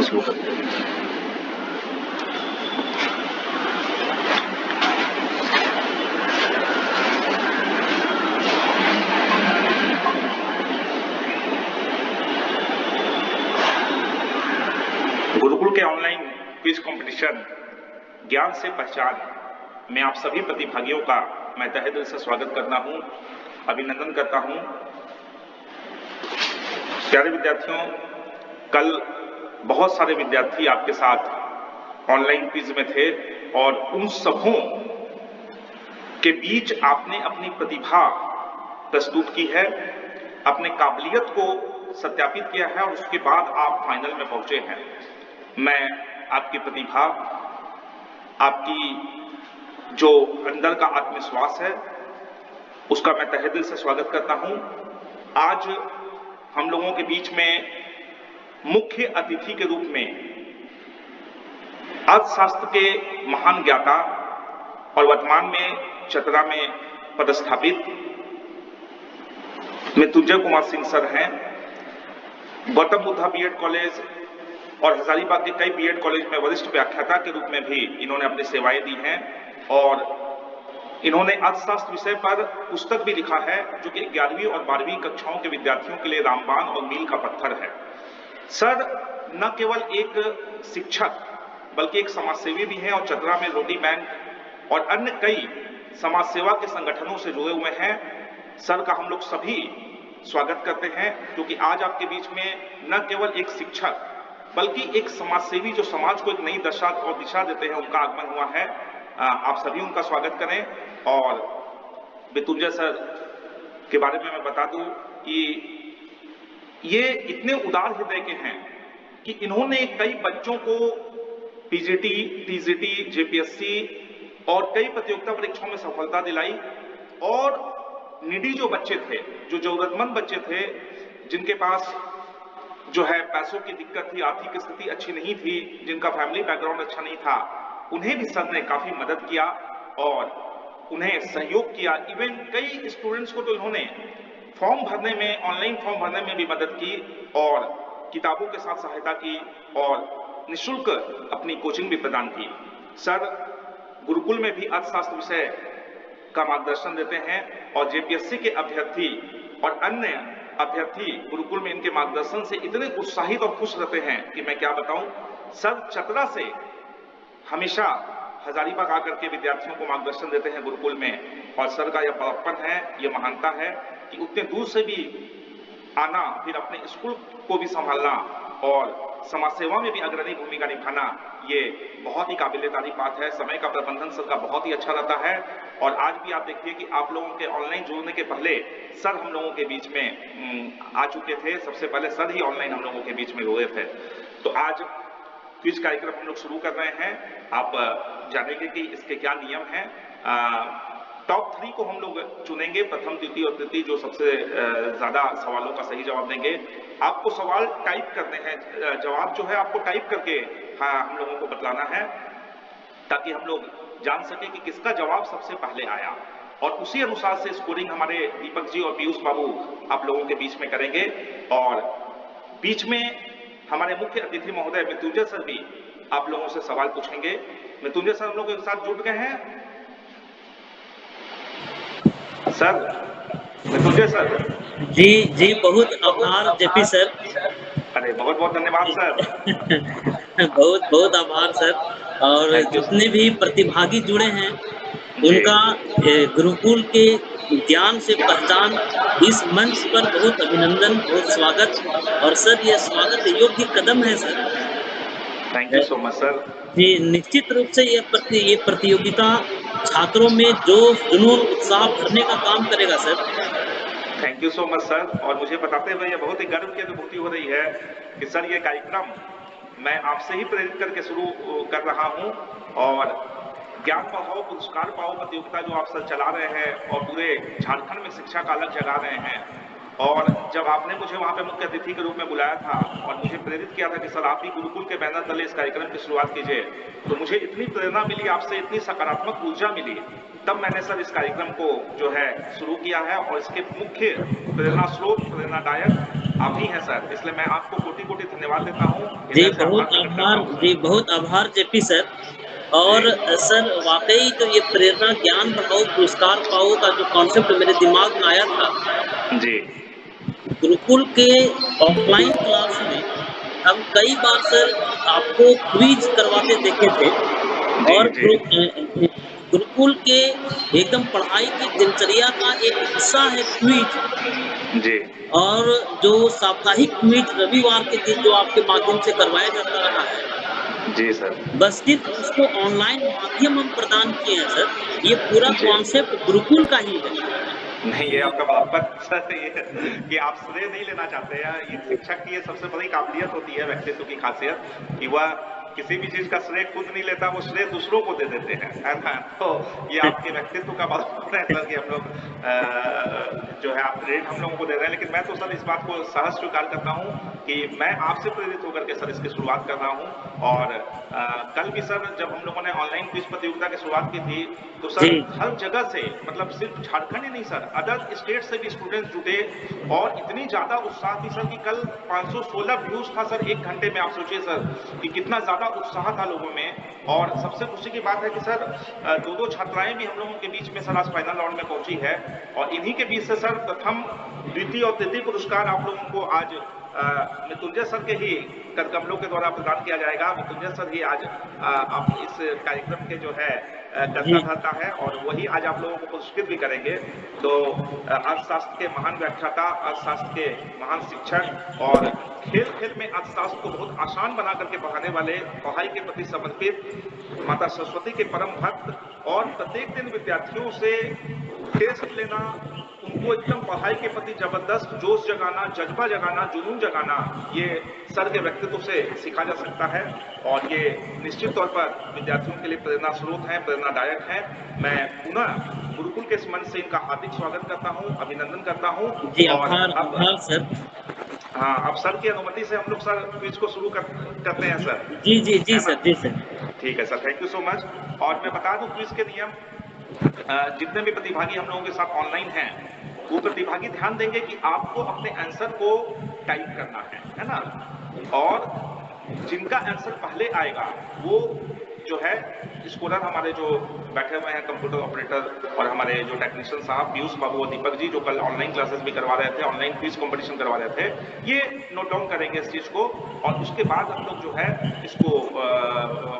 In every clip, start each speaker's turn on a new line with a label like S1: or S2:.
S1: शुरू करते हैं। गुरुकुल के ऑनलाइन क्विज कंपटीशन ज्ञान से पहचान में आप सभी प्रतिभागियों का मैं तहे दिल से स्वागत करता हूं, अभिनंदन करता हूं। प्यारे विद्यार्थियों, कल बहुत सारे विद्यार्थी आपके साथ ऑनलाइन क्विज में थे और उन सबों के बीच आपने अपनी प्रतिभा प्रस्तुत की है, अपने काबिलियत को सत्यापित किया है और उसके बाद आप फाइनल में पहुंचे हैं। मैं आपकी प्रतिभा, आपकी जो अंदर का आत्मविश्वास है, उसका मैं तहे दिल से स्वागत करता हूं। आज हम लोगों के बीच में मुख्य अतिथि के रूप में अर्थशास्त्र के महान ज्ञाता और वर्तमान में चतरा में पदस्थापित मृत्युंजय कुमार सिंह सर हैं। गौतम बुद्धा बीएड कॉलेज और हजारीबाग के कई बीएड कॉलेज में वरिष्ठ व्याख्याता के रूप में भी इन्होंने अपनी सेवाएं दी हैं और इन्होंने अर्थशास्त्र विषय पर पुस्तक भी लिखा है, जो कि 11वीं और 12वीं कक्षाओं के विद्यार्थियों के लिए रामबाण और मील का पत्थर है। सर न केवल एक शिक्षक बल्कि एक समाजसेवी भी हैं और चतरा में रोटी बैंक और अन्य कई समाज सेवा के संगठनों से जुड़े हुए हैं। सर का हम लोग सभी स्वागत करते हैं, क्योंकि आज आपके बीच में न केवल एक शिक्षक बल्कि एक समाजसेवी जो समाज को एक नई दशा और दिशा देते हैं, उनका आगमन हुआ है। आप सभी उनका स्वागत करें। और मृत्युंजय सर के बारे में मैं बता दूं कि ये इतने उदार हृदय के हैं कि इन्होंने कई बच्चों को पीजीटी, टीजीटी, जेपीएससी और कई प्रतियोगिता परीक्षाओं में सफलता दिलाई और निडी जो बच्चे थे, जो जरूरतमंद बच्चे थे, जिनके पास जो है पैसों की दिक्कत थी, आर्थिक स्थिति अच्छी नहीं थी, जिनका फैमिली बैकग्राउंड अच्छा नहीं था, उन्हें भी सर ने काफी मदद किया और उन्हें सहयोग किया। इवन कई स्टूडेंट्स को तो इन्होंने फॉर्म भरने में, ऑनलाइन फॉर्म भरने में भी मदद की और किताबों के साथ सहायता की और निःशुल्क अपनी कोचिंग भी प्रदान की। सर गुरुकुल में भी अर्थशास्त्र विषय का मार्गदर्शन देते हैं और जेपीएससी के अभ्यर्थी और अन्य अभ्यर्थी गुरुकुल में इनके मार्गदर्शन से इतने उत्साहित और खुश रहते हैं कि मैं क्या बताऊं। सर चतरा से हमेशा हजारीबाग आकर के विद्यार्थियों को मार्गदर्शन देते हैं गुरुकुल में और सर का यह बड़प्पन है, यह महानता है कि उतने दूर से भी आना, फिर अपने स्कूल को भी संभालना और समाज सेवा में भी अग्रणी भूमिका निभाना, ये बहुत ही काबिल तारीफ बात है। समय का प्रबंधन सर का बहुत ही अच्छा रहता है और आज भी आप देखिए कि आप लोगों के ऑनलाइन जुड़ने के पहले सर हम लोगों के बीच में आ चुके थे। सबसे पहले सर ही ऑनलाइन हम लोगों के बीच में हुए थे। तो आज क्विज कार्यक्रम हम लोग शुरू कर रहे हैं। आप जानेंगे कि इसके क्या नियम हैं। टॉप 3 को हम लोग चुनेंगे, प्रथम, द्वितीय और तृतीय, जो सबसे ज्यादा सवालों का सही जवाब देंगे। आपको सवाल टाइप करने हैं, जवाब जो है आपको टाइप करके हम लोगों को बतलाना है, ताकि हम लोग जान सके कि किसका जवाब सबसे पहले आया और उसी अनुसार से स्कोरिंग हमारे दीपक जी और पीयूष बाबू आप लोगों के बीच में करेंगे। और बीच में हमारे मुख्य अतिथि महोदय मृत्युंजय सर भी आप लोगों से सवाल पूछेंगे। मृत्युंजय सर हम लोग एक साथ जुट गए हैं। सर, मृत्युंजय सर
S2: जी बहुत आभार जेपी सर।
S1: अरे बहुत बहुत धन्यवाद सर।
S2: बहुत बहुत आभार सर। और जितने भी प्रतिभागी जुड़े हैं उनका गुरुकुल के ज्ञान से पहचान इस मंच पर बहुत अभिनंदन, बहुत स्वागत। और सर ये स्वागत योग्य कदम है sir.
S1: Thank you so much sir.
S2: जी निश्चित रूप से ये प्रतियोगिता छात्रों में जोश, जुनून, उत्साह भरने का काम करेगा sir.
S1: Thank you so much sir. और मुझे बताते हुए यह बहुत ही गर्व की अनुभूति हो रही है कि सर ये कार्यक्रम मैं आपसे ही प्रेरित करके शुरू कर रहा हूं और ज्ञान बढ़ाओ पुरस्कार पाओ प्रतियोगिता जो आप सर चला रहे हैं और पूरे झारखंड में शिक्षा का अलग जगा रहे हैं। और जब आपने मुझे वहां पे मुख्य अतिथि के रूप में बुलाया था और मुझे प्रेरित किया था कि सर आप भी गुरुकुल के बैनर तले इस कार्यक्रम की शुरुआत कीजिए, तो मुझे इतनी प्रेरणा मिली आपसे, इतनी सकारात्मक ऊर्जा मिली, तब मैंने सर इस कार्यक्रम को जो है शुरू किया है। और इसके मुख्य प्रेरणा स्रोत, प्रेरणादायक आप ही हैं सर, इसलिए मैं आपको कोटि-कोटि धन्यवाद देता हूँ,
S2: जी,
S1: हृदय से आभार प्रकट करता हूँ
S2: जी,
S1: सर।
S2: बहुत आभार जेपी सर।
S1: जी,
S2: और सर वाक़ई जो ये प्रेरणा ज्ञान बढ़ाओ, पुरस्कार पाओ का जो कॉन्सेप्ट मेरे दिमाग में आया था,
S1: जी,
S2: गुरुकुल के ऑफ़लाइन क्लास में हम कई बार सर आपको क्विज़ करवाते देखे थे
S1: जी,
S2: और
S1: जी,
S2: गुरुकुल के एकदम पढ़ाई की दिनचर्या का एक हिस्सा है क्विज़।
S1: जी,
S2: और जो साप्ताहिक क्विज़ रविवार के दिन जो आपके माध्यम से करवाया जाता रहा है,
S1: जी सर,
S2: बस सिर्फ़ उसको ऑनलाइन माध्यम हम प्रदान किए हैं सर। ये पूरा
S1: जी।
S2: कॉन्सेप्ट गुरुकुल का ही है।
S1: नहीं, ये आपका बड़प्पन सर ये कि आप श्रेय नहीं लेना चाहते हैं। एक शिक्षक की ये सबसे बड़ी काबिलियत होती है, व्यक्तित्व की खासियत कि वह किसी भी चीज़ का श्रेय खुद नहीं लेता, वो श्रेय दूसरों को दे देते हैं, है ना? तो ये आपके व्यक्तित्व का बड़प्पन है सर कि हम लोग जो है आप क्रेडिट हम लोगों को दे रहे हैं। लेकिन मैं तो सर इस बात को सहज स्वीकार करता हूँ कि मैं आपसे प्रेरित होकर के सर इसकी शुरुआत कर रहा हूँ और कल भी सर जब हम लोगों ने ऑनलाइन क्विज़ प्रतियोगिता की शुरुआत की थी, तो
S2: जी,
S1: सर हर जगह से मतलब सिर्फ झारखंड ही नहीं सर, अदर स्टेट से भी स्टूडेंट्स जुटे और इतनी ज़्यादा उत्साह थी सर कि कल 516 व्यूज़ था सर 1 घंटे में। आप सोचिए सर कि कितना ज़्यादा उत्साह था लोगों में और सबसे खुशी की बात है कि सर 2-2 छात्राएँ भी हम लोगों के बीच में सर आज फाइनल राउंड में पहुँची है और इन्हीं के बीच से सर प्रथम, द्वितीय और तृतीय पुरस्कार आप लोगों को आज मृत्युंजय सर के ही कर कमलों के द्वारा प्रदान किया जाएगा। मृत्युंजय सर ही आज आप इस कार्यक्रम के जो है कर्ता
S2: जी,
S1: धर्ता है और वही आज आप लोगों को पुरस्कृत भी करेंगे। तो अर्थशास्त्र के महान व्याख्याता, अर्थशास्त्र के महान शिक्षक और खेल-खेल में अर्थशास्त्र को बहुत आसान बना करके पढ़ाने वाले, पढ़ाई के प्रति समर्पित, माता सरस्वती के परम भक्त और प्रत्येक दिन विद्यार्थियों से टेस्ट लेना, उनको एकदम पढ़ाई के प्रति जबरदस्त जोश जगाना, जज्बा जगाना, जुनून जगाना, ये सर के व्यक्तित्व से सीखा जा सकता है और ये निश्चित तौर पर विद्यार्थियों के लिए प्रेरणा स्रोत हैं, प्रेरणादायक हैं। मैं पुनः गुरुकुल के इस मंच से इनका हार्दिक स्वागत करता हूँ, अभिनंदन करता हूँ
S2: जी,
S1: और अब
S2: आभार सर।
S1: हाँ, अब सर की अनुमति से हम लोग सर क्विज़ को शुरू करते हैं सर,
S2: जी
S1: है ना?
S2: सर, जी सर।
S1: ठीक है sir, thank you so much और मैं बता दूँ क्विज़ के नियम जितने भी प्रतिभागी हम लोगों के साथ ऑनलाइन हैं, वो प्रतिभागी ध्यान देंगे कि आपको अपने आंसर को टाइप करना है ना? और जिनका आंसर पहले आएगा, वो जो है स्कॉलर हमारे जो बैठे हुए हैं कंप्यूटर ऑपरेटर और हमारे जो टेक्नीशियन साहब पीयूष बाबू और दीपक जी जो कल ऑनलाइन क्लासेस भी करवा रहे थे, ऑनलाइन क्विज कंपटीशन करवा रहे थे, ये नोट डाउन करेंगे इस चीज़ को और उसके बाद हम लोग जो है इसको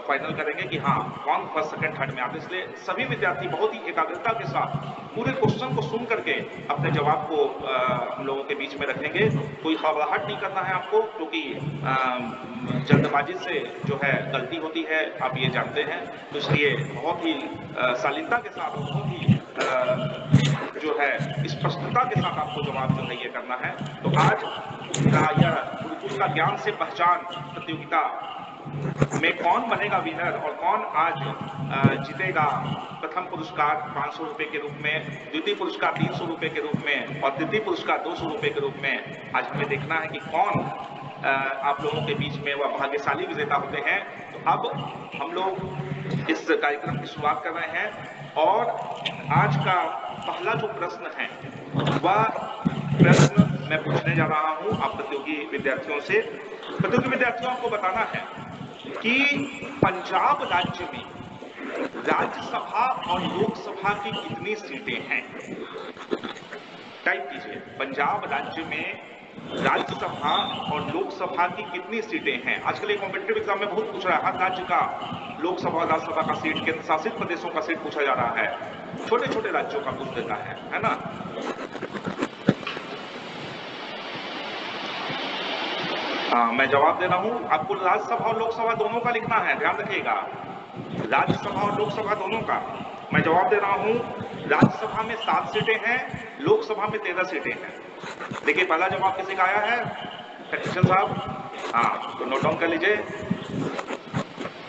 S1: फाइनल करेंगे कि हाँ, कौन फर्स्ट, सेकंड, थर्ड में आते हैं। इसलिए सभी विद्यार्थी बहुत ही एकाग्रता के साथ पूरे क्वेश्चन को सुन करके अपने जवाब को हम लोगों के बीच में रखेंगे। कोई घबराहट नहीं करना है आपको क्योंकि जल्दबाजी से जो है गलती होती है, आप ये जानते हैं। तो इसलिए बहुत ही शालीनता के साथ और बहुत ही जो है स्पष्टता के साथ आपको जवाब जो है ये करना है। तो आज का यह गुरुकुल का ज्ञान से पहचान प्रतियोगिता में कौन बनेगा विनर और कौन आज जीतेगा प्रथम पुरस्कार 500 रुपए के रूप में, द्वितीय पुरस्कार 300 रुपए के रूप में और तृतीय पुरस्कार 200 रुपए के रूप में आज हमें देखना है कि कौन आप लोगों के बीच में वह भाग्यशाली विजेता होते हैं। तो अब हम लोग इस कार्यक्रम की शुरुआत कर रहे हैं और आज का पहला जो प्रश्न है वह प्रश्न मैं पूछने जा रहा हूं आप प्रतियोगी विद्यार्थियों से। प्रतियोगी विद्यार्थियों आपको बताना है कि पंजाब राज्य में राज्यसभा और लोकसभा की कितनी सीटें हैं। टाइप कीजिए, पंजाब राज्य में राज्यसभा और लोकसभा की कितनी सीटें हैं। आजकल ये कॉम्पिटिटिव एग्जाम में बहुत पूछ रहा है, हर राज्य का लोकसभा और राज्यसभा का सीट, केंद्र शासित प्रदेशों का सीट पूछा जा रहा है, छोटे छोटे राज्यों का पूछ देता है ना। हाँ, मैं जवाब दे रहा हूं, आपको राज्यसभा और लोकसभा दोनों का लिखना है, ध्यान रखिएगा, राज्यसभा और लोकसभा दोनों का। मैं जवाब दे रहा हूं, राज्यसभा में 7 सीटें हैं, लोकसभा में 13 सीटें हैं। देखिए पहला जवाब किसी का आया है, टेक्नीशियन साहब, हाँ तो नोट डाउन कर लीजिए।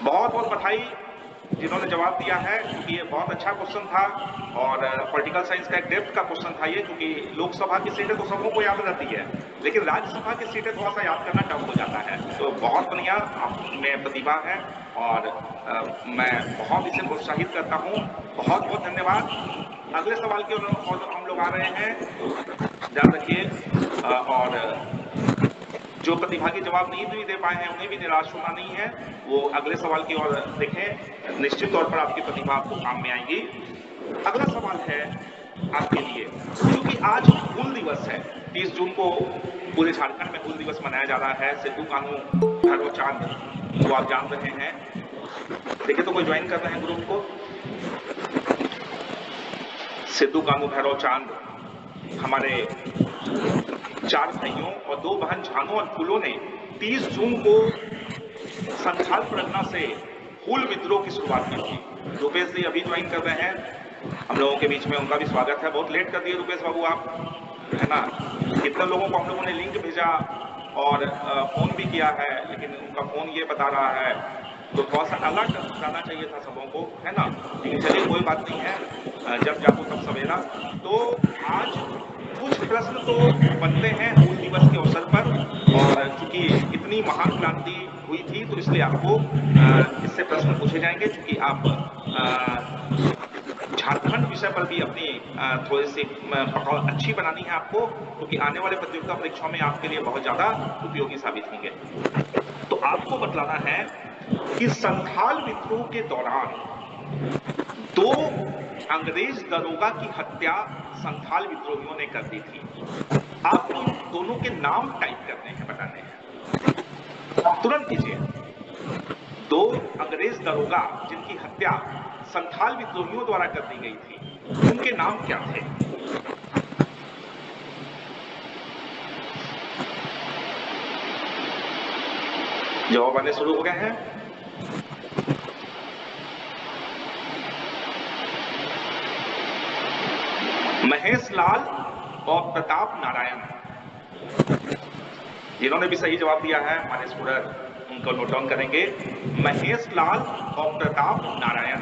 S1: बहुत बहुत बधाई जिन्होंने जवाब दिया है क्योंकि ये बहुत अच्छा क्वेश्चन था और पॉलिटिकल साइंस का एक डेप्थ का क्वेश्चन था ये, क्योंकि लोकसभा की सीटें तो सबों को याद रहती है लेकिन राज्यसभा की सीटें थोड़ा सा याद करना टफ हो जाता है। तो बहुत बढ़िया, आप में प्रतिभा है और मैं बहुत इसे प्रोत्साहित करता हूँ। बहुत बहुत धन्यवाद। अगले सवाल की ओर हम लोग आ रहे हैं, ध्यान रखिए और जो प्रतिभागी जवाब नहीं भी दे पाए हैं उन्हें भी निराश होना नहीं है, वो अगले सवाल की ओर देखें, निश्चित तौर पर आपकी प्रतिभा आपको काम में आएगी। अगला सवाल है आपके लिए, क्योंकि आज हूल दिवस है, 30 जून को पूरे झारखंड में हूल दिवस मनाया जा रहा है। सिद्धू कान्हू भैरव चांद को आप जान रहे हैं, देखिए तो कोई ज्वाइन कर रहे हैं ग्रुप को। सिद्धू कान्हू भैरव चांद हमारे 4 भाइयों और 2 बहन झानो और फूलो ने 30 जून को संथाल परगना से हूल विद्रोह की शुरुआत की थी। रुपेश जी अभी ज्वाइन कर रहे हैं हम लोगों के बीच में, उनका भी स्वागत है। बहुत लेट कर दिए रुपेश बाबू आप, है ना। कितने लोगों को हम लोगों ने लिंक भेजा और फोन भी किया है, लेकिन उनका फोन ये बता रहा है, तो थोड़ा सा अलर्ट रहना चाहिए था सबों को, है ना। लेकिन चलिए कोई बात नहीं है, जब जागो तब सवेरा। तो आज कुछ प्रश्न तो बनते हैं हूल दिवस के अवसर पर, और चूंकि इतनी महान क्रांति हुई थी तो इसलिए आपको इससे प्रश्न पूछे जाएंगे। चूंकि आप झारखंड विषय पर भी अपनी थोड़ी सी पकड़ अच्छी बनानी है आपको, क्योंकि आने वाले प्रतियोगिता परीक्षाओं में आपके लिए बहुत ज्यादा उपयोगी साबित होंगे। तो आपको बतलाना है कि संथाल विद्रोह के दौरान 2 अंग्रेज दरोगा की हत्या संथाल विद्रोहियों ने कर दी थी। आपको इन दोनों के नाम टाइप करने हैं, बताने हैं, तुरंत कीजिए। 2 अंग्रेज दरोगा जिनकी हत्या संथाल विद्रोहियों द्वारा कर दी गई थी, उनके नाम क्या थे? जवाब आने शुरू हो गए हैं। महेश लाल और प्रताप नारायण। जिन्होंने भी सही जवाब दिया है हमारे स्टूडेंट उनको नोट डाउन करेंगे, महेश लाल और प्रताप नारायण।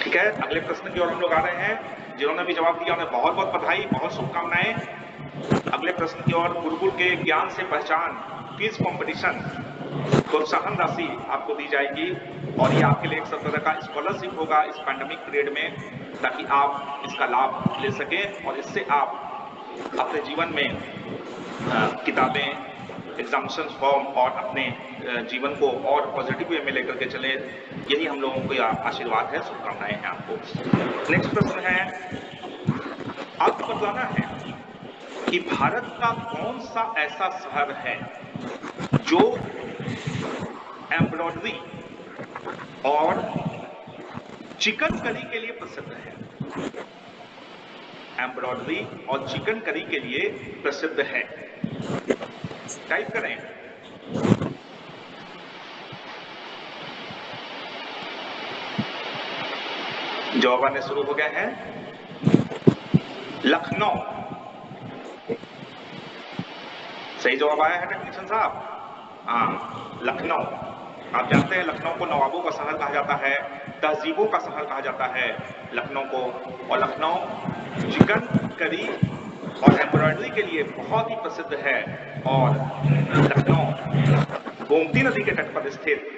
S1: ठीक है, अगले प्रश्न की ओर हम लोग आ रहे हैं। जिन्होंने भी जवाब दिया उन्हें बहुत बहुत बधाई, बहुत शुभकामनाएं। अगले प्रश्न की ओर, गुरुकुल के ज्ञान से पहचान क्विज कंपटीशन प्रोत्साहन राशि आपको दी जाएगी, और ये आपके लिए एक तरह का स्कॉलरशिप होगा इस पैंडेमिक पीरियड में, ताकि आप इसका लाभ ले सकें और इससे आप अपने जीवन में किताबें, एग्जामिनेशन फॉर्म और अपने जीवन को और पॉजिटिव वे में लेकर के चले। यही हम लोगों को आशीर्वाद है, शुभकामनाएं हैं आपको। नेक्स्ट प्रश्न है, आपको बतलाना है कि भारत का कौन सा ऐसा शहर है जो एम्ब्रॉयडरी और चिकन करी के लिए प्रसिद्ध है। एम्ब्रॉयडरी और चिकन करी के लिए प्रसिद्ध है। टाइप करें। जवाब आने शुरू हो गए हैं। लखनऊ सही जवाब आया है टेक्नीशियन साहब। हाँ, लखनऊ। आप जानते हैं लखनऊ को नवाबों का शहर कहा जाता है, तहजीबों का शहर कहा जाता है लखनऊ को, और लखनऊ चिकन करी और एम्ब्रॉयडरी के लिए बहुत ही प्रसिद्ध है। और लखनऊ गोमती नदी के तट पर स्थित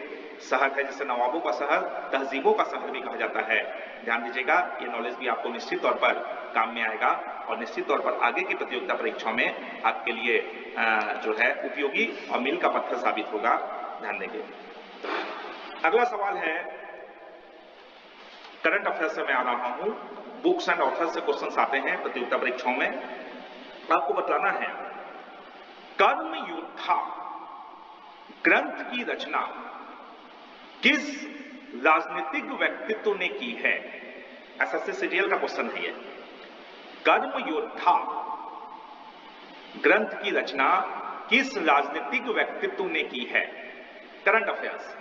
S1: शहर है, जिसे नवाबों का शहर, तहजीबों का शहर भी कहा जाता है। ध्यान दीजिएगा, ये नॉलेज भी आपको निश्चित तौर पर काम में आएगा और निश्चित तौर पर आगे की प्रतियोगिता परीक्षाओं में आपके लिए जो है उपयोगी और मील का पत्थर साबित होगा। ध्यान देंगे। अगला सवाल है, करंट अफेयर से मैं आ रहा हूं, बुक्स एंड ऑथर से क्वेश्चन आते हैं प्रतियोगिता परीक्षाओं में। आपको बतलाना है, कर्म योद्धा ग्रंथ की रचना किस राजनीतिक व्यक्तित्व ने की है? एसएससी सीजीएल का क्वेश्चन है ये। कर्म योद्धा ग्रंथ की रचना किस राजनीतिक व्यक्तित्व ने की है? Current affairs.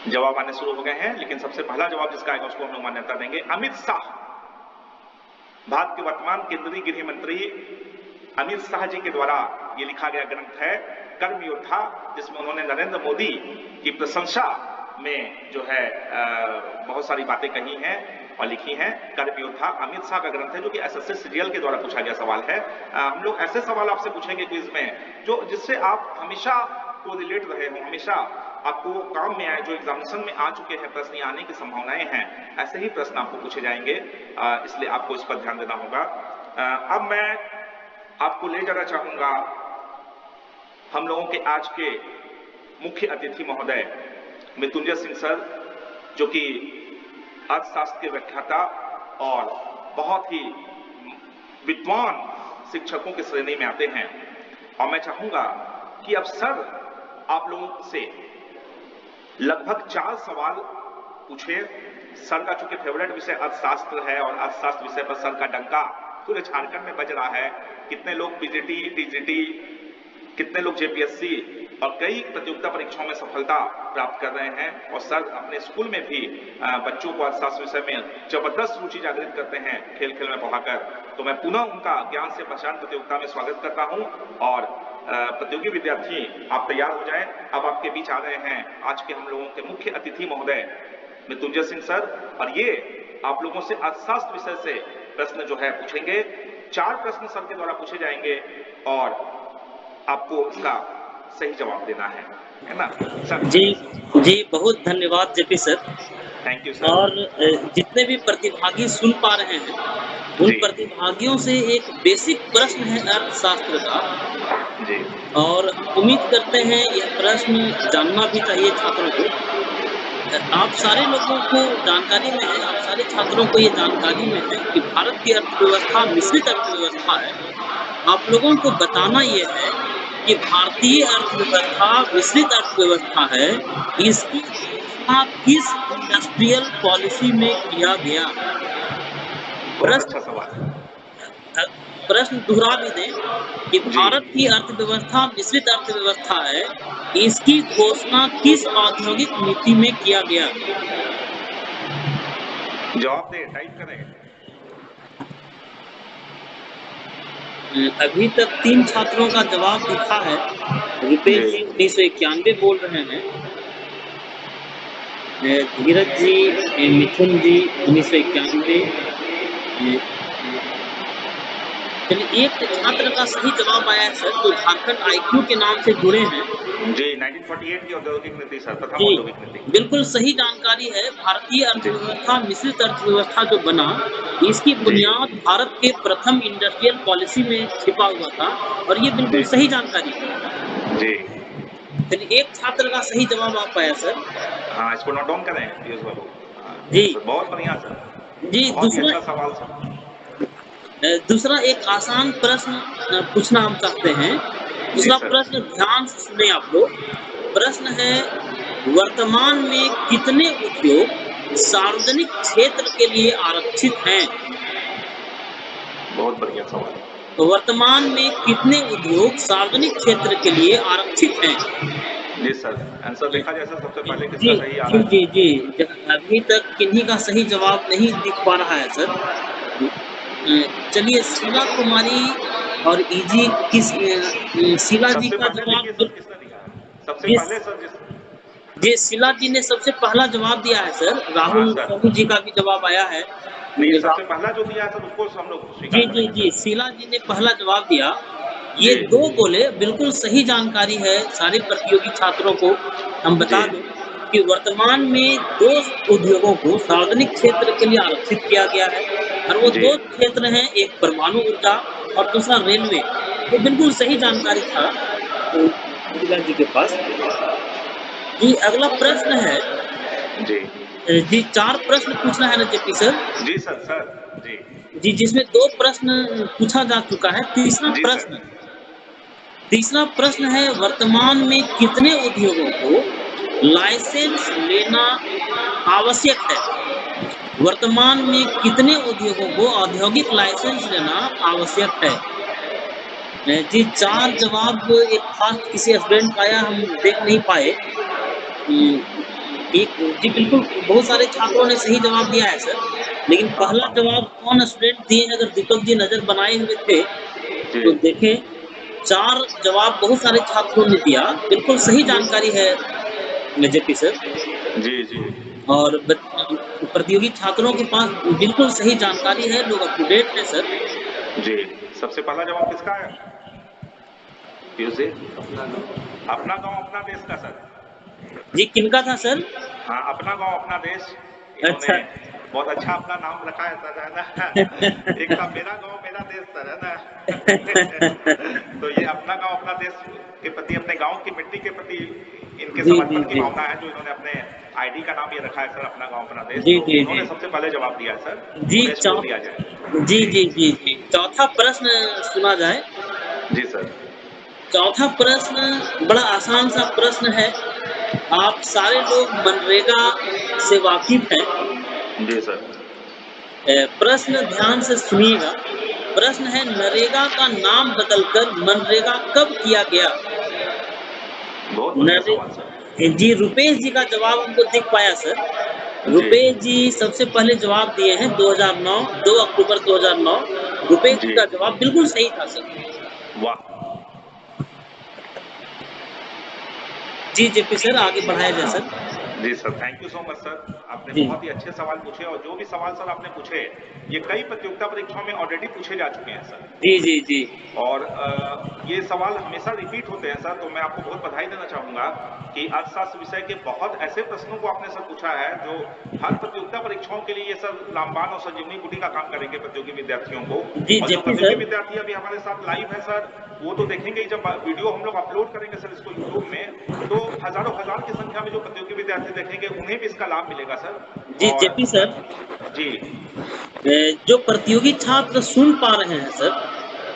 S1: जवाब आने शुरू हो गए हैं, लेकिन सबसे पहला जवाब जिसका आएगा उसको हम लोग मान्यता देंगे। अमित शाह, भारत के वर्तमान केंद्रीय गृह मंत्री अमित शाह जी के द्वारा ये लिखा गया ग्रंथ है कर्म योद्धा, जिसमें उन्होंने नरेंद्र मोदी की प्रशंसा में जो है बहुत सारी बातें कही हैं और लिखी हैं। कर्म योद्धा अमित शाह का ग्रंथ है, जो कि एसएससी सीजीएल के द्वारा पूछा गया सवाल है। हम लोग ऐसे सवाल आपसे पूछेंगे क्विज में जो जिससे आप हमेशा को रिलेट रहे हो, हमेशा आपको वो काम में आए जो एग्जामिनेशन में आ चुके हैं, प्रश्न आने की संभावनाएं हैं, ऐसे ही प्रश्न आपको पूछे जाएंगे, इसलिए आपको इस पर ध्यान देना होगा। अब मैं आपको ले जाना चाहूंगा हम लोगों के आज के मुख्य अतिथि महोदय मृत्युंजय सिंह सर, जो कि अर्थशास्त्र के व्याख्याता और बहुत ही विद्वान शिक्षकों की श्रेणी में आते हैं। और मैं चाहूंगा कि अब सर आप लोगों से लगभग 4 सवाल पूछे। सर का चूंकि फेवरेट विषय अर्थशास्त्र है और अर्थशास्त्र विषय पर सर का डंका पूरे झारखंड में बज रहा है। कितने लोग पीजीटी, टीजीटी, कितने लोग जेपीएससी और कई प्रतियोगिता परीक्षाओं में सफलता प्राप्त कर रहे हैं, और सर अपने स्कूल में भी बच्चों को अर्थशास्त्र विषय में जबरदस्त रुचि जागृत करते हैं खेल खेल में पढ़ाकर। तो मैं पुनः उनका ज्ञान से पहचान प्रतियोगिता में स्वागत करता हूं। और प्रतियोगी विद्यार्थी आप तैयार हो जाएं। अब आपके बीच आ रहे हैं आज के हम लोगों के मुख्य अतिथि महोदय मृत्युंजय सिंह सर, और ये आप लोगों से अर्थशास्त्र विषय से प्रश्न जो है पूछेंगे। 4 प्रश्न सर के द्वारा पूछे जाएंगे और आपको इसका सही जवाब देना है ना सर?
S2: जी बहुत धन्यवाद JP sir.
S1: Thank you sir.
S2: और जितने भी प्रतिभागी सुन पा रहे हैं, उन प्रतिभागियों से एक बेसिक प्रश्न है अर्थशास्त्र का,
S1: जी,
S2: और उम्मीद करते हैं यह प्रश्न जानना भी चाहिए छात्रों को। आप सारे लोगों को जानकारी में है, आप सारे छात्रों को ये जानकारी में है कि भारत की अर्थव्यवस्था मिश्रित अर्थव्यवस्था है। आप लोगों को बताना ये है कि भारतीय अर्थव्यवस्था मिश्रित अर्थव्यवस्था है, इसकी घोषणा किस इंडस्ट्रियल पॉलिसी में किया गया?
S1: बहुत अच्छा सवाल।
S2: प्रश्न दोहरा भी दें कि भारत की अर्थव्यवस्था मिश्रित अर्थव्यवस्था है, इसकी घोषणा किस औद्योगिक नीति में किया गया?
S1: जवाब दे, टाइप करें।
S2: अभी तक 3 छात्रों का जवाब दिखा है। रुपेश जी 1991 बोल रहे हैं, धीरज जी, मिथुन जी 1991। चलिए एक छात्र का सही जवाब आया है सर, जो झारखंड आईक्यू के नाम से जुड़े हैं।
S1: जी 1948 की औद्योगिक नीति सर, प्रथम औद्योगिक नीति।
S2: बिल्कुल सही जानकारी है। भारतीय अर्थव्यवस्था मिश्रित अर्थव्यवस्था जो बना, इसकी बुनियाद भारत के प्रथम इंडस्ट्रियल पॉलिसी में छिपा हुआ था, और ये बिल्कुल सही जानकारी है।
S1: जी
S2: चलिए एक छात्र का सही जवाब आ पाया सर।
S1: हाँ, इसको नोट डाउन करें पीयूष बाबू।
S2: जी
S1: बहुत बढ़िया सर।
S2: जी।
S1: बहुत ही अच्छा सवाल सर।
S2: दूसरा एक आसान प्रश्न पूछना हम चाहते हैं। दूसरा प्रश्न ध्यान से सुने आप लोग। प्रश्न है, वर्तमान में कितने उद्योग सार्वजनिक क्षेत्र के लिए आरक्षित हैं?
S1: बहुत बढ़िया सवाल।
S2: तो वर्तमान में कितने उद्योग सार्वजनिक क्षेत्र के लिए आरक्षित हैं?
S1: जी सर, आंसर देखा जाए सर, सबसे पहले किसका सही आ रहा है?
S2: जी। अभी तक किन्हीं का सही जवाब नहीं दिख पा रहा है सर। चलिए शीला कुमारी और ईजी किस शीला जी का जवाब
S1: सबसे पहले सर
S2: जी शीला जी ने सबसे पहला जवाब दिया है सर। राहुल साहू जी का भी जवाब आया है।
S1: सबसे पहला जो दिया है सर उसको हम लोग स्वीकार करेंगे।
S2: जी शीला जी ने पहला जवाब दिया। ये 2 बोले, बिल्कुल सही जानकारी है। सारे प्रतियोगी छात्रों को हम बता दें कि वर्तमान में 2 उद्योगों को सार्वजनिक क्षेत्र के लिए आरक्षित किया गया है, और वो 2 क्षेत्र हैं, एक परमाणु ऊर्जा और दूसरा रेलवे। ये बिल्कुल सही जानकारी था जी के पास। जी अगला प्रश्न है जी 4 प्रश्न पूछना है ना जेपी सर?
S1: जी सर।
S2: जी जिसमें 2 प्रश्न पूछा जा चुका है। तीसरा प्रश्न है, वर्तमान में कितने उद्योगों को लाइसेंस लेना आवश्यक है? वर्तमान में कितने उद्योगों को औद्योगिक लाइसेंस लेना आवश्यक है? जी 4 जवाब एक फास्ट किसी स्टूडेंट का आया, हम देख नहीं पाए। जी बिल्कुल बहुत सारे छात्रों ने सही जवाब दिया है सर, लेकिन पहला जवाब कौन स्टूडेंट दिए? अगर दीपक जी नजर बनाए हुए थे तो देखें, 4 जवाब बहुत सारे छात्रों ने दिया। बिल्कुल सही जानकारी है जेपी सर।
S1: जी।
S2: और प्रतियोगी छात्रों के पास बिल्कुल सही जानकारी है, लोग अप टू डेट है सर।
S1: जी सबसे पहला जवाब किसका है? अपना गांव अपना देश का सर।
S2: जी किनका था सर?
S1: हाँ, अपना गाँव अपना देश, इन्होंने
S2: अच्छा।
S1: बहुत अच्छा अपना नाम रखा है सर, है ना? एक था मेरा गाँव मेरा देश सर, है ना? तो ये अपना गाँव अपना देश के प्रति, अपने गाँव की मिट्टी के प्रति इनके
S2: जी, जी,
S1: समर्पण की
S2: जी।
S1: भावना है, जो इन्होंने अपने आईडी का नाम ये रखा है सर, अपना गाँव अपना देश।
S2: जी,
S1: तो
S2: जी, जी।
S1: उन्होंने सबसे पहले जवाब दिया है सर,
S2: जी,
S1: उन्हें स्कोर दिया जाए।
S2: जी,
S1: जी,
S2: जी, जी, जी। चौथा प्रश्न सुना जाए।
S1: जी सर।
S2: चौथा प्रश्न बड़ा आसान सा प्रश्न है। आप सारे लोग मनरेगा से वाकिफ हैं।
S1: जी सर।
S2: प्रश्न ध्यान से सुनिएगा। प्रश्न है नरेगा का नाम बदलकर मनरेगा कब किया गया?
S1: बहुत बढ़िया
S2: नरे
S1: सवाल सर।
S2: जी, रुपेश जी का जवाब हमको दिख पाया सर।
S1: जी,
S2: रुपेश जी सबसे पहले जवाब दिए हैं 2009, 2 अक्टूबर 2009। रुपेश जी
S1: जी,
S2: का जवाब बिल्कुल सही था सर।
S1: वाह!
S2: जी, जेपी सर आगे बढ़ाया जाए सर।
S1: जी sir, thank you so much sir. आपने
S2: जी।
S1: बहुत ही अच्छे सवाल पूछे, और जो भी सवाल सर आपने पूछे, ये कई प्रतियोगिता परीक्षाओं में ऑलरेडी पूछे जा चुके हैं सर।
S2: जी, जी, जी।
S1: और ये सवाल हमेशा रिपीट होते हैं सर, तो मैं आपको बहुत बधाई देना चाहूँगा कि अर्थशास्त्र विषय के बहुत ऐसे प्रश्नों को आपने सर पूछा है, जो हर प्रतियोगिता परीक्षाओं के लिए ये सर रामबाण और संजीवनी बूटी का काम करेंगे प्रतियोगी विद्यार्थियों को।
S2: जी,
S1: और जो
S2: जेपी
S1: प्रतियोगी
S2: सर।
S1: विद्यार्थी अभी हमारे साथ लाइव है सर, वो तो देखेंगे ही, जब वीडियो हम लोग अपलोड करेंगे सर इसको यूट्यूब में, तो हज़ारों हजार की संख्या में जो प्रतियोगी विद्यार्थी देखेंगे, उन्हें भी इसका लाभ मिलेगा सर।
S2: जी,
S1: और
S2: जेपी सर।
S1: जी,
S2: जो प्रतियोगी छात्र सुन पा रहे हैं सर,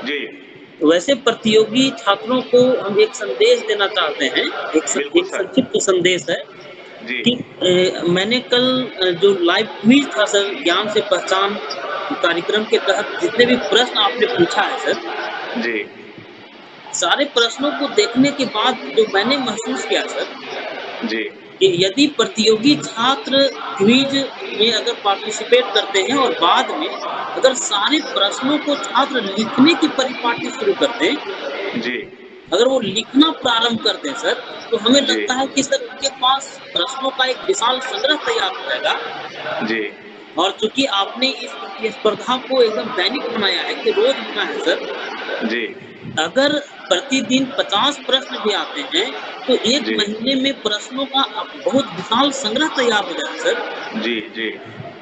S1: जी,
S2: वैसे प्रतियोगी छात्रों को हम एक संदेश देना चाहते हैं।
S1: बिल्कुल
S2: एक
S1: सर।
S2: संक्षिप्त संदेश है
S1: जी,
S2: कि मैंने कल जो लाइव क्विज था सर, ज्ञान से पहचान कार्यक्रम के तहत जितने भी प्रश्न आपने पूछा है सर,
S1: जी,
S2: सारे प्रश्नों को देखने के बाद जो मैंने महसूस किया सर,
S1: जी,
S2: कि यदि प्रतियोगी छात्र क्विज में अगर पार्टिसिपेट करते हैं और बाद में अगर सारे प्रश्नों को छात्र लिखने की परिपाटी शुरू कर दें,
S1: जी,
S2: अगर वो लिखना प्रारंभ कर दें सर, तो हमें
S1: जी,
S2: लगता है कि सर उनके पास प्रश्नों का एक विशाल संग्रह तैयार हो जाएगा।
S1: जी,
S2: और चूँकि आपने इस प्रतिस्पर्धा को एकदम दैनिक बनाया है कि रोज़ होना है सर,
S1: जी,
S2: अगर प्रतिदिन 50 प्रश्न भी आते हैं, तो 1
S1: जी,
S2: महीने में प्रश्नों का बहुत विशाल संग्रह तैयार हो जाए सर।
S1: जी, जी,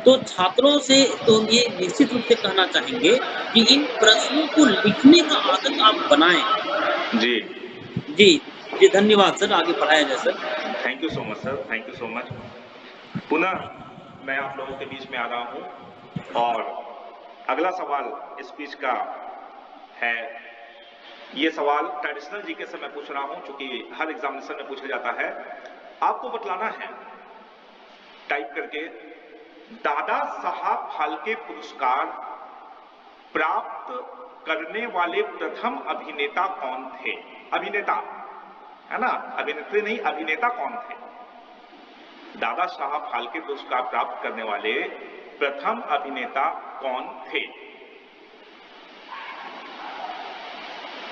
S2: तो छात्रों से तो हम ये निश्चित रूप से कहना चाहेंगे कि इन प्रश्नों को लिखने का आदत आप बनाएँ।
S1: जी।
S2: जी, जी धन्यवाद सर, आगे बढ़ाया जाए sir.
S1: Thank you so much sir, thank you so much. पुनः मैं आप लोगों के बीच में आ रहा हूँ, और अगला सवाल इस क्विज का है। ये सवाल ट्रेडिशनल जीके से मैं पूछ रहा हूँ, चूंकि हर एग्जामिनेशन में पूछा जाता है। आपको बतलाना है टाइप करके, दादा साहब फाल्के पुरस्कार प्राप्त करने वाले प्रथम अभिनेता कौन थे? अभिनेता, है ना, अभिनेत्री नहीं, अभिनेता कौन थे? दादा साहब फाल्के पुरस्कार प्राप्त करने वाले प्रथम अभिनेता कौन थे?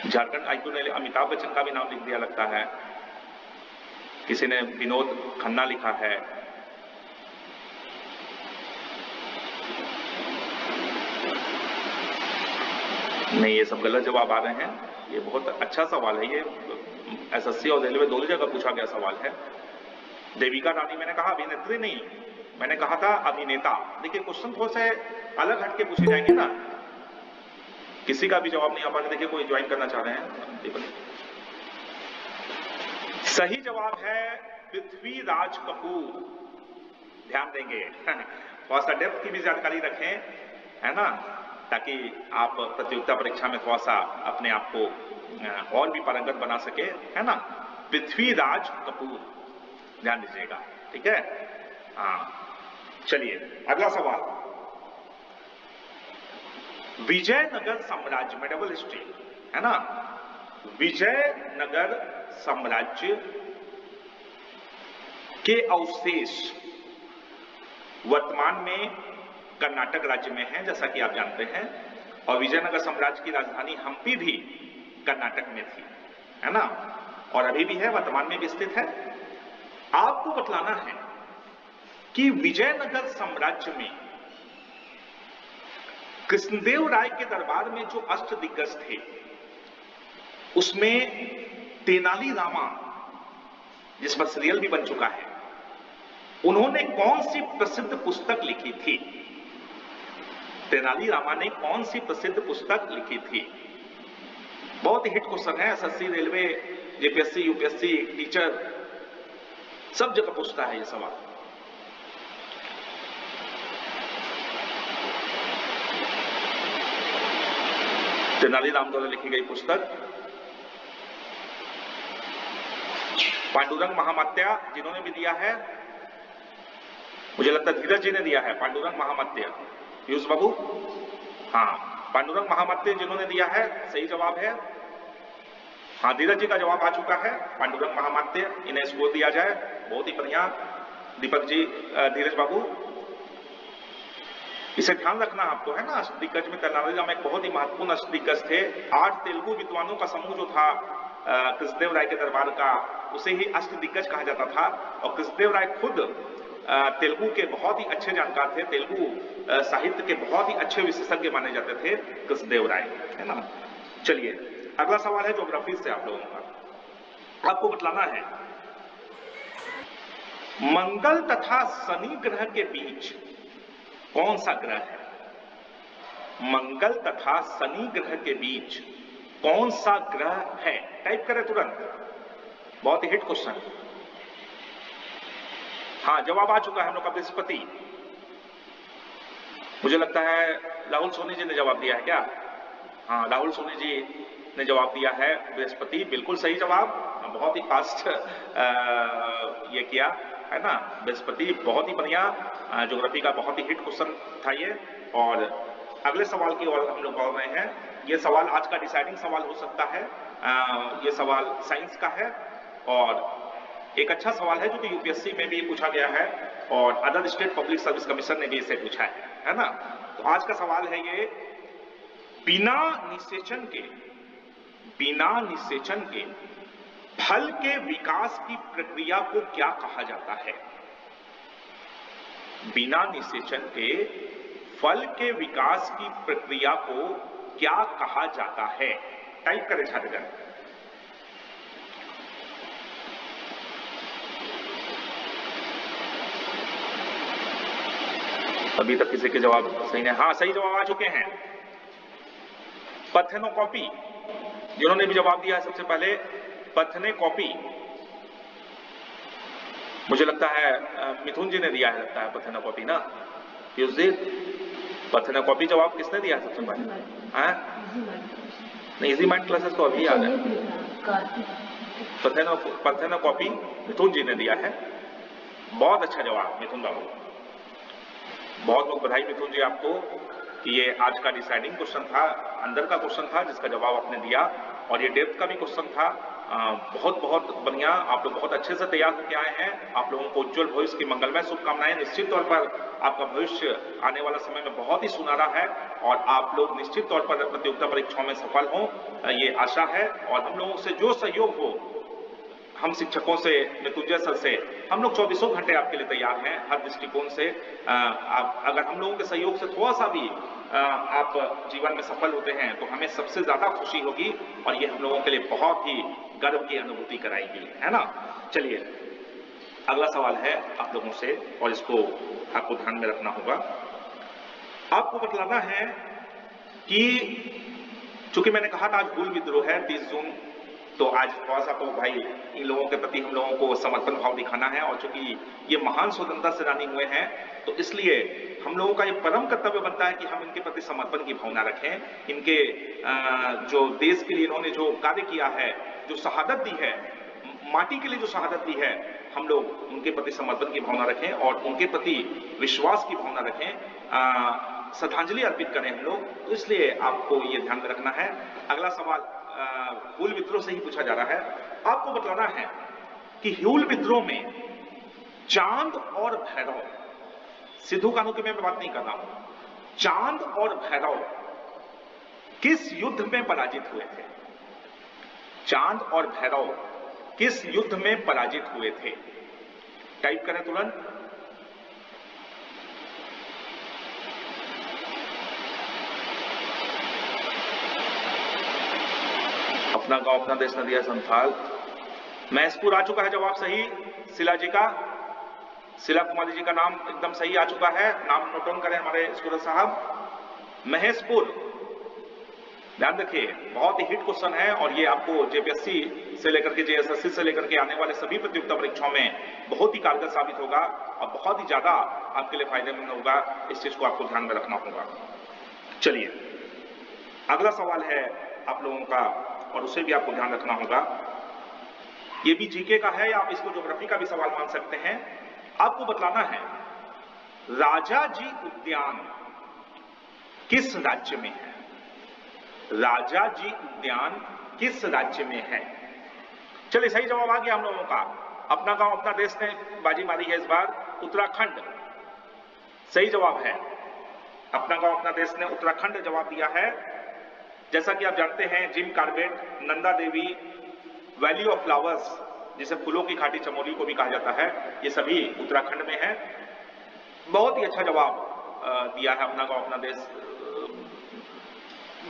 S1: झारखंड हाईकोर्ट ने अमिताभ बच्चन का भी नाम लिख दिया लगता है, किसी ने विनोद खन्ना लिखा है। नहीं, ये सब गलत जवाब आ रहे हैं। ये बहुत अच्छा सवाल है, ये एसएससी और रेलवे दोनों जगह पूछा गया सवाल है। देविका रानी, मैंने कहा अभिनेत्री नहीं, मैंने कहा था अभिनेता। देखिए क्वेश्चन थोड़ा सा अलग हटके पूछे जाएंगे ना, किसी का भी जवाब नहीं आ पा रहा। देखिए कोई ज्वाइन करना चाह रहे हैं। सही जवाब है पृथ्वीराज कपूर। ध्यान देंगे, थोड़ा सा डेप्थ की भी जानकारी रखें, है ना, ताकि आप प्रतियोगिता परीक्षा में थोड़ा सा अपने आप को और भी पारंगत बना सके, है ना। पृथ्वीराज कपूर, ध्यान दीजिएगा, ठीक है। हाँ, चलिए अगला सवाल। विजयनगर साम्राज्य में, डबल हिस्ट्री, है ना, विजयनगर साम्राज्य के अवशेष वर्तमान में कर्नाटक राज्य में है, जैसा कि आप जानते हैं, और विजयनगर साम्राज्य की राजधानी हम्पी भी कर्नाटक में थी, है ना, और अभी भी है, वर्तमान में भी स्थित है। आपको बतलाना है कि विजयनगर साम्राज्य में कृष्णदेव राय के दरबार में जो अष्टदिग्गज थे, उसमें तेनाली रामा जिस पर सीरियल भी बन चुका है, उन्होंने कौन सी प्रसिद्ध पुस्तक लिखी थी? तेनालीरामा ने कौन सी प्रसिद्ध पुस्तक लिखी थी? बहुत ही हिट क्वेश्चन है, SSC, railway, JPSC, UPSC, teacher, सब जगह पूछता है ये सवाल। तेनालीराम द्वारा लिखी गई पुस्तक पांडुरंग महामात्या, जिन्होंने भी दिया है, मुझे लगता है धीरज जी ने दिया है पांडुरंग महामात्या। पीयूष बाबू, हाँ, पांडुरंग महामात्या जिन्होंने दिया है, सही जवाब है। हाँ, धीरज जी का जवाब आ चुका है, पांडुरंग महामात्य, इन्हें स्कोर दिया जाए। बहुत ही बढ़िया दीपक जी, धीरज बाबू, इसे ध्यान रखना आपको, है ना। अष्टदिग्गज में तेनालीराम एक बहुत ही महत्वपूर्ण अष्टदिग्गज थे। 8 तेलुगु विद्वानों का समूह जो था कृष्णदेव राय के दरबार का, उसे ही अष्टदिग्गज कहा जाता था। और कृष्णदेव राय खुद तेलुगु के बहुत ही अच्छे जानकार थे, तेलुगु साहित्य के बहुत ही अच्छे विशेषज्ञ माने जाते थे कृष्णदेव राय, है ना। चलिए, अगला सवाल है ज्योग्राफी से आप लोगों का। आपको बतलाना है मंगल तथा शनि ग्रह के बीच कौन सा ग्रह है? मंगल तथा शनि ग्रह के बीच कौन सा ग्रह है? टाइप करें तुरंत, बहुत ही हिट क्वेश्चन। हाँ, जवाब आ चुका है हम लोग का बृहस्पति। मुझे लगता है राहुल सोनी जी ने जवाब दिया है क्या? हाँ, राहुल सोनी जी ने जवाब दिया है बृहस्पति, बिल्कुल सही जवाब। बहुत ही फास्ट ये किया, है ना, बृहस्पति, बहुत ही बढ़िया। ज्योग्राफी का बहुत ही हिट क्वेश्चन था ये। और अगले सवाल की ओर हम लोग बढ़ रहे हैं। ये सवाल आज का डिसाइडिंग सवाल हो सकता है। ये सवाल साइंस का है और एक अच्छा सवाल है जो कि यूपीएससी में भी पूछा गया है और other state public service commission ने भी इसे पूछा है ना। तो आज का सवाल है ये, बिना निषेचन के फल के विकास की प्रक्रिया को क्या कहा जाता है? बिना निषेचन के फल के विकास की प्रक्रिया को क्या कहा जाता है? टाइप करें छात्रगण। अभी तक किसी के जवाब सही नहीं। हाँ, सही जवाब आ चुके हैं, पथेनोकॉपी। जिन्होंने भी जवाब दिया है सबसे पहले, पथेनोकॉपी। मुझे लगता है मिथुन जी ने दिया है, लगता है पथेनोकॉपी ना। पीयूष जी, पथेनोकॉपी जवाब किसने दिया है सबसे पहले? नहीं, इजी माइंड क्लासेस तो अभी याद है। पथेनोकॉपी मिथुन जी ने दिया है। बहुत अच्छा जवाब मिथुन बाबू, बहुत बहुत बधाई मिथुन जी आपको कि ये आज का डिसाइडिंग क्वेश्चन था, अंदर का क्वेश्चन था जिसका जवाब आपने दिया। और ये डेप्थ का भी क्वेश्चन था। बहुत बहुत बढ़िया, आप लोग बहुत अच्छे से तैयार होकर आए हैं। आप लोगों को उज्जवल भविष्य की मंगलमय शुभकामनाएं। निश्चित तौर पर आपका भविष्य आने वाला समय में बहुत ही सुनहरा है और आप लोग निश्चित तौर पर प्रतियोगिता परीक्षाओं में सफल हों, ये आशा है। और हम लोगों से जो सहयोग हो, हम शिक्षकों से, मृत्युंजय सर से, हम लोग 24 घंटे आपके लिए तैयार हैं हर दृष्टिकोण से। अगर हम लोगों के सहयोग से थोड़ा सा भी आप जीवन में सफल होते हैं तो हमें सबसे ज्यादा खुशी होगी और ये हम लोगों के लिए बहुत ही गर्व की अनुभूति कराएगी, है ना। चलिए, अगला सवाल है आप लोगों से और इसको आपको ध्यान में रखना होगा। आपको बतलाना है कि चूंकि मैंने कहा था आज हूल विद्रोह है 30 जून, तो आज थोड़ा सा तो भाई इन लोगों के प्रति हम लोगों को समर्पण भाव दिखाना है। और चूंकि ये महान स्वतंत्रता सेनानी हुए हैं तो इसलिए हम लोगों का ये परम कर्तव्य बनता है कि हम इनके प्रति समर्पण की भावना रखें। इनके जो देश के लिए इन्होंने जो कार्य किया है, जो शहादत दी है, माटी के लिए जो शहादत दी है, हम लोग उनके प्रति समर्पण की भावना रखें और उनके प्रति विश्वास की भावना रखें, श्रद्धांजलि अर्पित करें हम लोग। तो इसलिए आपको ये ध्यान में रखना है। अगला सवाल हूल विद्रोह से ही पूछा जा रहा है। आपको बतलाना है कि हूल विद्रोह में चांद और भैरव, सिद्धू कान्हू की मैं बात नहीं कर रहा हूं, चांद और भैरव किस युद्ध में पराजित हुए थे? चांद और भैरव किस युद्ध में पराजित हुए थे? टाइप करें तुरंत। अपना गांव अपना देश नदिया संथाल, महसपुर आ चुका है जवाब सही। शिला जी का, शिला कुमारी जी का नाम एकदम सही आ चुका है। नाम नोट डाउन करें हमारे स्कूल साहब। महेशपुर, ध्यान रखिए, बहुत ही हिट क्वेश्चन है और ये आपको जेपीएससी से लेकर के जेएसएससी से लेकर के आने वाले सभी प्रतियोगिता परीक्षाओं में बहुत ही कारगर साबित होगा और बहुत ही ज्यादा आपके लिए फायदेमंद होगा। इस चीज को आपको ध्यान में रखना होगा। चलिए अगला सवाल है आप लोगों का और उसे भी आपको ध्यान रखना होगा। ये भी जीके का है या आप इसको ज्योग्राफी का भी सवाल मान सकते हैं। आपको बतलाना है राजाजी उद्यान किस राज्य में है। राजाजी उद्यान किस राज्य में है। चलिए सही जवाब आ गया हम लोगों का। अपना गांव अपना देश ने बाजी मारी है इस बार, उत्तराखंड सही जवाब है। अपना गांव अपना देश ने उत्तराखंड जवाब दिया है। जैसा कि आप जानते हैं Jim Corbett, Nanda Devi, valley of flowers जिसे फूलों की घाटी चमोली को भी कहा जाता है, ये सभी उत्तराखंड में है। बहुत ही अच्छा जवाब दिया है अपना गांव अपना देश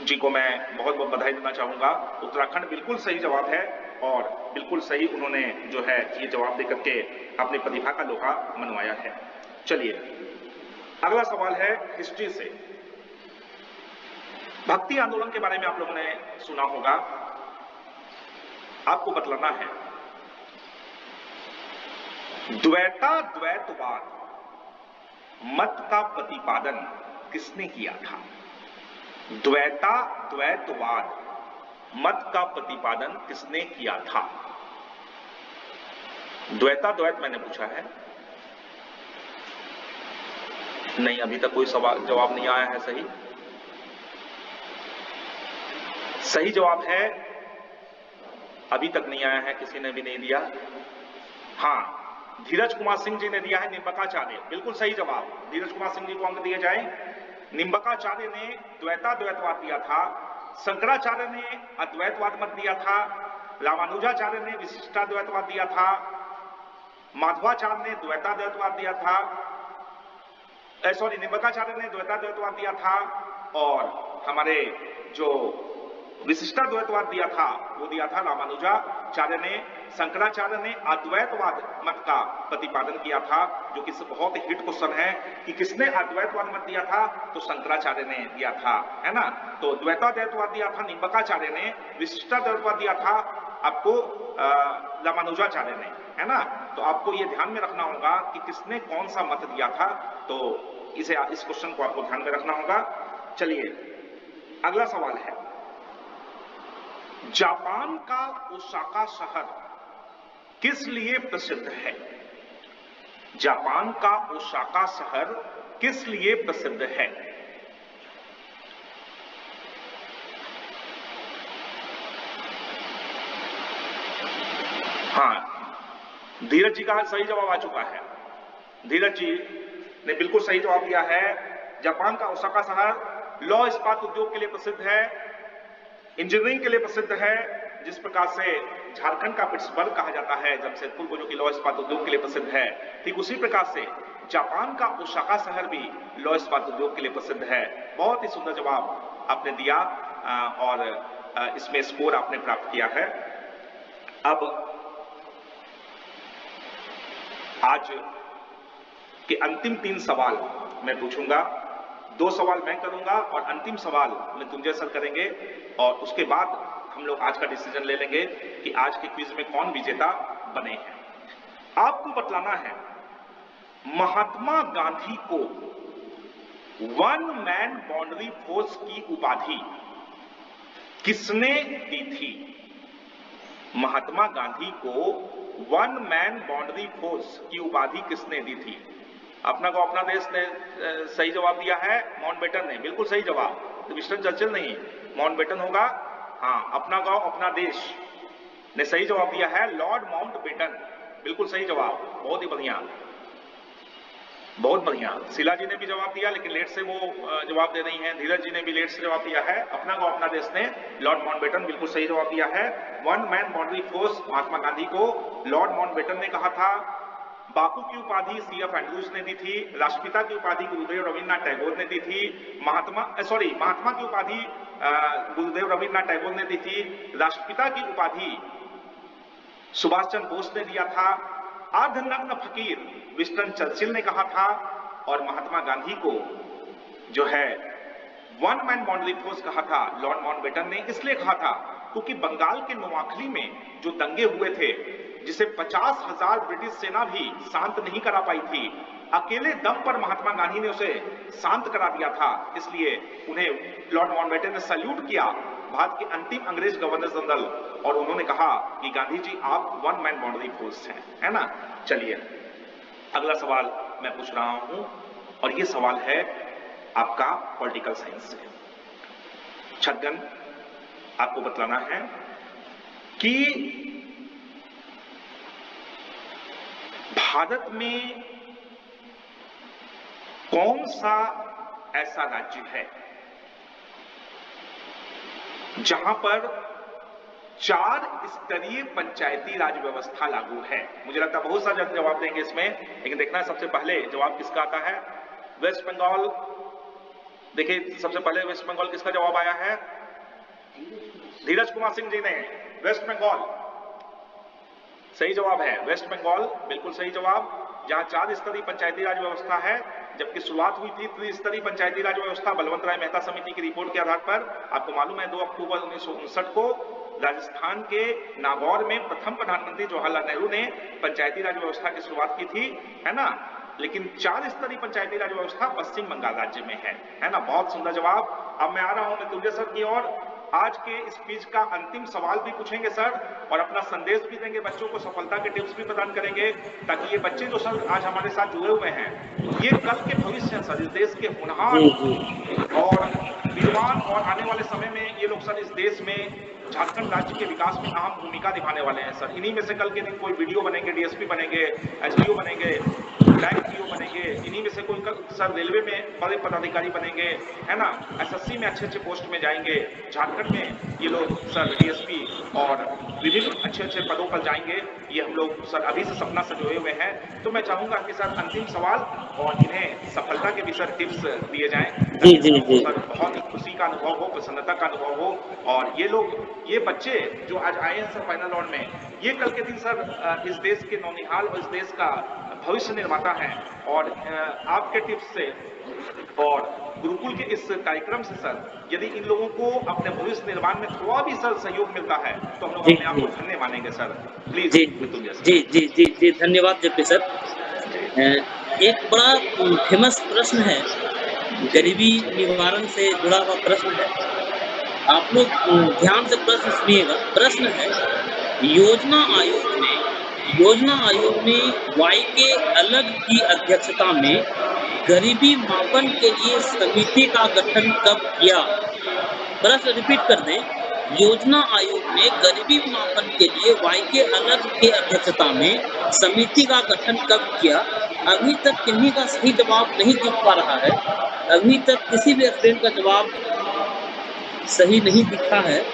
S1: जी को मैं बहुत बहुत बधाई देना चाहूंगा। उत्तराखंड बिल्कुल सही जवाब है और बिल्कुल सही उन्होंने जो है ये जवाब देकर के अपनी प्रतिभा का लोहा मनवाया है। चलिए अगला सवाल है हिस्ट्री से। भक्ति आंदोलन के बारे में आप लोगों ने सुना होगा। आपको बतलाना है द्वैतवाद मत का प्रतिपादन किसने किया था। द्वैतवाद मत का प्रतिपादन किसने किया था। द्वैत मैंने पूछा है, नहीं अभी तक कोई सवाल जवाब नहीं आया है सही। सही जवाब है अभी तक नहीं आया है, किसी ने भी नहीं दिया। हाँ, धीरज कुमार सिंह जी ने दिया है निम्बकाचार्य, बिल्कुल सही जवाब। धीरज कुमार सिंह जी को अंक दिए जाए। निम्बकाचार्य ने द्वैतवाद दिया था, शंकराचार्य ने अद्वैतवाद मत दिया था, रामानुजाचार्य ने विशिष्टाद्वैतवाद दिया था, माधवाचार्य ने द्वैतवाद दिया था, निम्बकाचार्य ने द्वैतवाद दिया था और हमारे जो विशिष्टाद्वैतवाद दिया था वो दिया था रामानुजाचार्य ने। शंकराचार्य ने अद्वैतवाद मत का प्रतिपादन किया था, जो कि बहुत हिट क्वेश्चन है कि किसने अद्वैतवाद मत दिया था, तो शंकराचार्य ने दिया था, है ना। तो द्वैतवाद दिया था निम्बकाचार्य ने, विशिष्टाद्वैतवाद दिया था आपको रामानुजाचार्य ने, है ना। तो आपको ये ध्यान में रखना होगा कि किसने कौन सा मत दिया था, तो इस क्वेश्चन को आपको ध्यान में रखना होगा। चलिए अगला सवाल है, जापान का ओसाका शहर किस लिए प्रसिद्ध है। जापान का ओसाका शहर किस लिए प्रसिद्ध है। हाँ, धीरज जी का सही जवाब आ चुका है। धीरज जी ने बिल्कुल सही जवाब दिया है। जापान का ओसाका शहर लौह इस्पात उद्योग के लिए प्रसिद्ध है, इंजीनियरिंग के लिए प्रसिद्ध है। जिस प्रकार से झारखंड का पिट्सबर्ग कहा जाता है जमशेदपुर को, जो कि लौह इस्पात उद्योग के लिए प्रसिद्ध है, ठीक उसी प्रकार से जापान का ओसाका शहर भी लौह इस्पात उद्योग के लिए प्रसिद्ध है। बहुत ही सुंदर जवाब आपने दिया और इसमें स्कोर आपने प्राप्त किया है। अब आज के अंतिम 3 सवाल मैं पूछूंगा, 2 सवाल मैं करूंगा और अंतिम सवाल मृत्युंजय सर करेंगे और उसके बाद हम लोग आज का डिसीजन ले लेंगे कि आज के क्विज में कौन विजेता बने हैं। आपको बतलाना है महात्मा गांधी को वन मैन बाउंड्री फोर्स की उपाधि किसने दी थी। महात्मा गांधी को वन मैन बाउंड्री फोर्स की उपाधि किसने दी थी। अपना को अपना देश ने सही जवाब दिया है, माउंटबेटन ने, बिल्कुल सही जवाब। तो विंस्टन चर्चिल नहीं, माउंटबेटन होगा। हाँ, अपना गांव अपना देश ने सही जवाब दिया है, लॉर्ड माउंटबेटन, बिल्कुल सही जवाब। बहुत ही बढ़िया, बहुत बढ़िया। शिला जी ने भी जवाब दिया लेकिन लेट से वो जवाब दे रही हैं। धीरज जी ने भी लेट से जवाब दिया है। अपना गांव अपना देश ने लॉर्ड माउंटबेटन बिल्कुल सही जवाब दिया है। One man boundary force Mahatma Gandhi को लॉर्ड माउंटबेटन ने कहा था। बापू की उपाधि सीएफ एंड्रूज ने दी थी। राष्ट्रपिता की उपाधि गुरुदेव रविन्द्रनाथ टैगोर ने दी थी। महात्मा की उपाधि गुरुदेव रविन्द्रनाथ टैगोर ने दी थी। राष्ट्रपिता की उपाधि सुभाष चंद्र बोस ने दिया था, अर्धनग्न फकीर विंस्टन चर्चिल ने कहा था, और महात्मा गांधी को जो है वन मैन बाउंड्री फोर्स कहा था लॉर्ड माउंटबेटन ने। इसलिए कहा था क्योंकि बंगाल के नोआखली में जो दंगे हुए थे, जिसे 50,000 ब्रिटिश सेना भी शांत नहीं करा पाई थी, अकेले दम पर महात्मा गांधी ने उसे शांत करा दिया था। इसलिए उन्हें लॉर्ड माउंटबेटन ने सल्यूट किया, भारत के अंतिम अंग्रेज गवर्नर जनरल, और उन्होंने कहा कि गांधी जी आप वन मैन बाउंड्री फोर्स हैं, है ना। चलिए अगला सवाल मैं पूछ रहा हूं, और ये सवाल है आपका पॉलिटिकल साइंस से। छगन, आपको बतलाना है कि भारत में कौन सा ऐसा राज्य है जहां पर 4 स्तरीय पंचायती राज व्यवस्था लागू है। मुझे लगता है बहुत सारे जवाब देंगे इसमें, लेकिन देखना है सबसे पहले जवाब किसका आता है। वेस्ट बंगाल, देखिए सबसे पहले वेस्ट बंगाल किसका जवाब आया है, धीरज कुमार सिंह जी ने। वेस्ट बंगाल सही जवाब है, वेस्ट बंगाल बिल्कुल सही जवाब, जहां 4 स्तरीय पंचायती राज व्यवस्था है, जबकि शुरुआत हुई थी त्रिस्तरीय पंचायती राज व्यवस्था बलवंत राय मेहता समिति की रिपोर्ट के आधार पर। आपको मालूम है 2 अक्टूबर 1959 को राजस्थान के नागौर में प्रथम प्रधानमंत्री जवाहरलाल नेहरू ने पंचायती राज व्यवस्था की शुरुआत की थी, है ना। लेकिन 4 स्तरीय पंचायती राज व्यवस्था पश्चिम बंगाल राज्य में है ना। बहुत सुंदर जवाब। अब मैं आ रहा हूं मृत्युंजय सर की ओर। आज के स्पीच का अंतिम सवाल भी पूछेंगे सर, और अपना संदेश भी देंगे, बच्चों को सफलता के टिप्स भी प्रदान करेंगे, ताकि ये बच्चे जो सर आज हमारे साथ जुड़े हुए हैं, ये कल के भविष्य हैं सर, इस देश के होनहार और विद्वान, और आने वाले समय में ये लोग सर इस देश में झारखंड राज्य के विकास में अहम भूमिका निभाने वाले हैं सर। इन्हीं में से कल के दिन कोई वीडियो बनेंगे, डीएसपी बनेंगे, एसडीओ बनेंगे, बैंक पीओ बनेंगे, इन्हीं में से कोई कल सर रेलवे में बड़े पदाधिकारी बनेंगे, है ना। एसएससी में अच्छे अच्छे पोस्ट में जाएंगे, झारखंड में ये लोग सर डीएसपी और विभिन्न अच्छे अच्छे पदों पर जाएंगे। ये हम लोग सर अभी से सपना सजोए हुए हैं। तो मैं चाहूंगा कि सर अंतिम सवाल और इन्हें सफलता के भी सर टिप्स दिए जाएं, सर बहुत ही खुशी का अनुभव हो, प्रसन्नता का अनुभव हो। और ये लोग, ये बच्चे जो आज आए हैं सर फाइनल राउंड में, ये कल के दिन सर इस देश के नौनिहाल और इस देश का भविष्य निर्माता है। और आपके टिप्स से और गुरुकुल के इस कार्यक्रम से सर, यदि इन लोगों को अपने भविष्य निर्माण में थोड़ा भी सर सहयोग मिलता है, तो हम लोग अपने आप को धन्य मानेंगे सर। प्लीज।
S2: जी धन्यवाद जेपी सर। एक बड़ा फेमस प्रश्न है, गरीबी निवारण से जुड़ा हुआ प्रश्न है। आप लोग ध्यान से प्रश्न सुनिएगा। प्रश्न है, योजना आयोग ने वाई के अलग की अध्यक्षता में गरीबी मापन के लिए समिति का गठन कब किया। प्रश्न रिपीट कर दें, योजना आयोग ने गरीबी मापन के लिए वाई के अलग के अध्यक्षता में समिति का गठन कब किया। अभी तक किन्हीं का सही जवाब नहीं दिख पा रहा है, अभी तक किसी भी स्टूडेंट का जवाब सही नहीं दिखा है।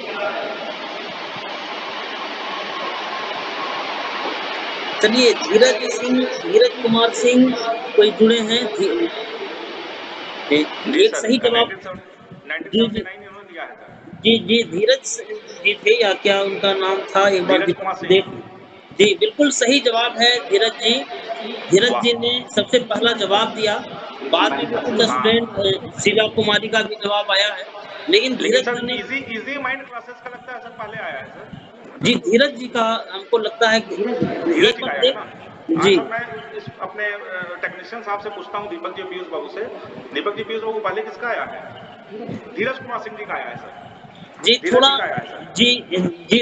S2: चलिए, धीरज कुमार सिंह कोई जुड़े हैं। एक सही जवाब जी धीरज जी थे, या क्या उनका नाम था, एक बार देख। जी बिल्कुल सही जवाब है धीरज जी ने सबसे पहला जवाब दिया। बाद में भी कुछ स्टूडेंट शिवा कुमारी का भी जवाब आया है, लेकिन धीरज जी ने
S1: इजी माइंड क्लासेस का लगता है सर पहले आया है सर।
S2: जी धीरज जी का हमको लगता है
S1: जी। मैं अपने टेक्नीशियन साहब से पूछता हूँ, दीपक जी पीयूष बाबू से। दीपक जी पीयूष बाबू, पहले किसका आया है? धीरज कुमार सिंह जी का आया है सर।
S2: जी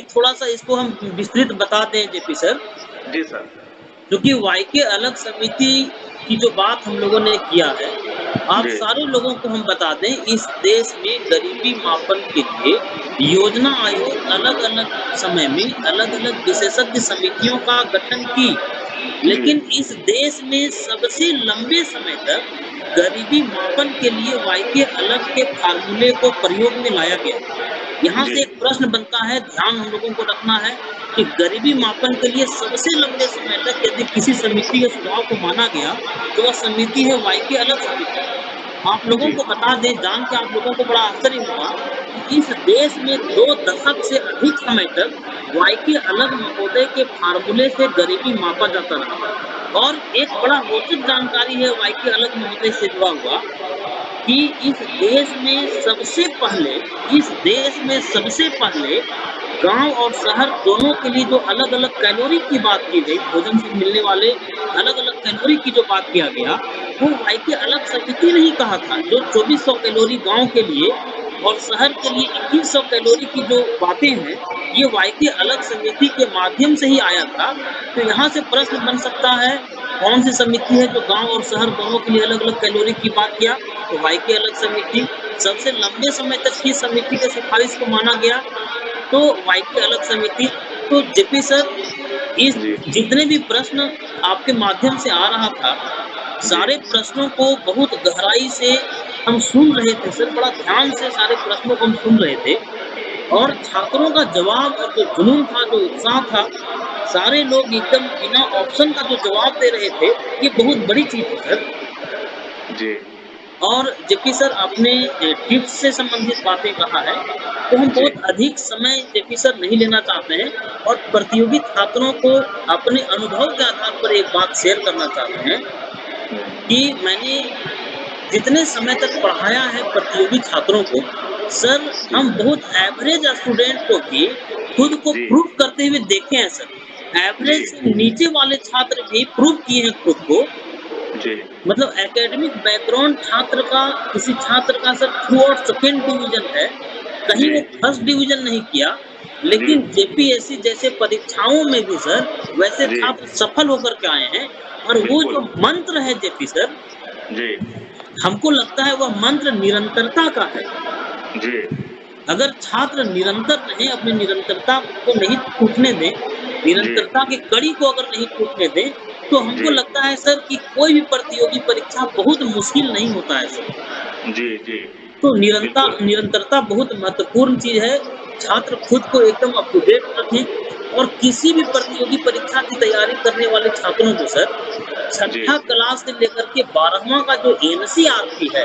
S2: थोड़ा सा इसको हम विस्तृत बता दें जेपी सर।
S1: जी सर।
S2: क्योंकि वाई के अलग समिति की जो बात हम लोगों ने किया है, आप सारे लोगों को हम बता दें, इस देश में गरीबी मापन के लिए योजना आयोग अलग अलग समय में अलग अलग विशेषज्ञ समितियों का गठन की, लेकिन इस देश में सबसे लंबे समय तक गरीबी मापन के लिए वाई के अलग के फार्मूले को प्रयोग में लाया गया। यहाँ से एक प्रश्न बनता है, ध्यान हम लोगों को रखना है कि गरीबी मापन के लिए सबसे लंबे समय तक यदि किसी समिति के सुझाव को माना गया, तो वह समिति है वाई के अलग समिति। आप लोगों को बता दें, जान के आप लोगों को बड़ा आश्चर्य होगा कि इस देश में 2 दशक से अधिक समय तक वाईके अलग महोदय के फार्मूले से गरीबी मापा जाता रहा। और एक बड़ा रोचक जानकारी है वाईके अलग महोदय से जुड़ा हुआ कि इस देश में सबसे पहले गांव और शहर दोनों के लिए जो अलग-अलग कैलोरी की बात की गई, भोजन से मिलने वाले अलग-अलग कैलोरी की जो बात किया गया, वो वाईके अलग समिति ने ही कहा था। जो 2400 कैलोरी गांव के लिए और शहर के लिए 2100 कैलोरी की जो बातें हैं, ये वाईके अलग समिति के माध्यम से ही आया था। तो यहाँ से प्रश्न बन सकता है, कौन सी समिति है जो गांव और शहर दोनों के लिए अलग-अलग कैलोरी की बात किया? तो वाईके अलग समिति। सबसे लंबे समय तक किस समिति के सिफारिश को माना गया? तो वाईके अलग समिति। तो जेपी सर, इस
S1: जी
S2: जितने भी प्रश्न आपके माध्यम से आ रहा था, सारे प्रश्नों को बहुत गहराई से हम सुन रहे थे सर, बड़ा ध्यान से सारे प्रश्नों को हम सुन रहे थे और छात्रों का जवाब और जो जुनून था, जो उत्साह था, सारे लोग एकदम बिना ऑप्शन का जो जवाब दे रहे थे, ये बहुत बड़ी चीज़ है सर।
S1: जी
S2: और जेपी सर, आपने टिप्स से संबंधित बातें कहा है, तो हम
S1: जी
S2: बहुत अधिक समय जेपी सर नहीं लेना चाहते हैं और प्रतियोगी छात्रों को अपने अनुभव के आधार पर एक बात शेयर करना चाहते हैं कि मैंने जितने समय तक पढ़ाया है प्रतियोगी छात्रों को, सर, हम बहुत एवरेज स्टूडेंट को भी खुद को
S1: जी
S2: प्रूव करते हुए देखे हैं सर।
S1: जी
S2: एवरेज से नीचे वाले छात्र भी प्रूव किए हैं खुद को।
S1: जी
S2: मतलब एकेडमिक बैकग्राउंड किसी छात्र का सर थर्ड और सेकंड डिवीजन है, कहीं
S1: जी
S2: वो फर्स्ट डिवीजन नहीं किया,
S1: जी
S2: लेकिन जेपीएससी जैसे परीक्षाओं में भी सर वैसे
S1: जी
S2: छात्र सफल होकर के आए हैं। और वो
S1: बिल्कुल
S2: जो मंत्र है जेपी सर,
S1: जी
S2: हमको लगता है वह मंत्र निरंतरता का है।
S1: जी
S2: अगर छात्र निरंतर रहें, अपनी निरंतरता को नहीं टूटने दें,
S1: जी
S2: निरंतरता की कड़ी को अगर नहीं टूटने दें, तो हमको
S1: जी
S2: लगता है सर कि कोई भी प्रतियोगी परीक्षा बहुत मुश्किल नहीं होता है सर।
S1: जी जी
S2: तो
S1: बिल्कुल
S2: निरंतरता बहुत महत्वपूर्ण चीज़ है। छात्र खुद को एकदम अप टू डेट रखें और किसी भी प्रतियोगी परीक्षा की तैयारी करने वाले छात्रों को सर,
S1: जी
S2: छठा क्लास से लेकर के 12वां का जो एनसीईआरटी है,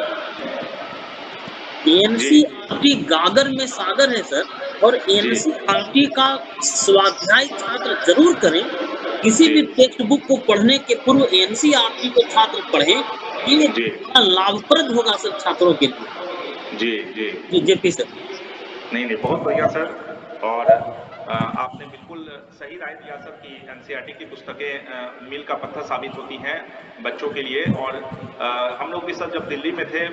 S1: जी
S2: एनसीईआरटी गागर में सागर है सर। और
S1: जी
S2: एनसीईआरटी का स्वाध्याय छात्र जरूर करें। किसी
S1: जी
S2: भी टेक्स्ट बुक को पढ़ने के पूर्व एनसीईआरटी को छात्र पढ़ें। ये
S1: जी
S2: बड़ा लाभप्रद होगा सर छात्रों के लिए।
S1: जी जी
S2: जी जेपी सर।
S1: नहीं नहीं, बहुत बढ़िया सर। और आपने बिल्कुल सही राय दिया सर कि एनसीईआरटी की पुस्तकें मील का पत्थर साबित होती हैं बच्चों के लिए। और हम लोग भी सर जब दिल्ली में थे,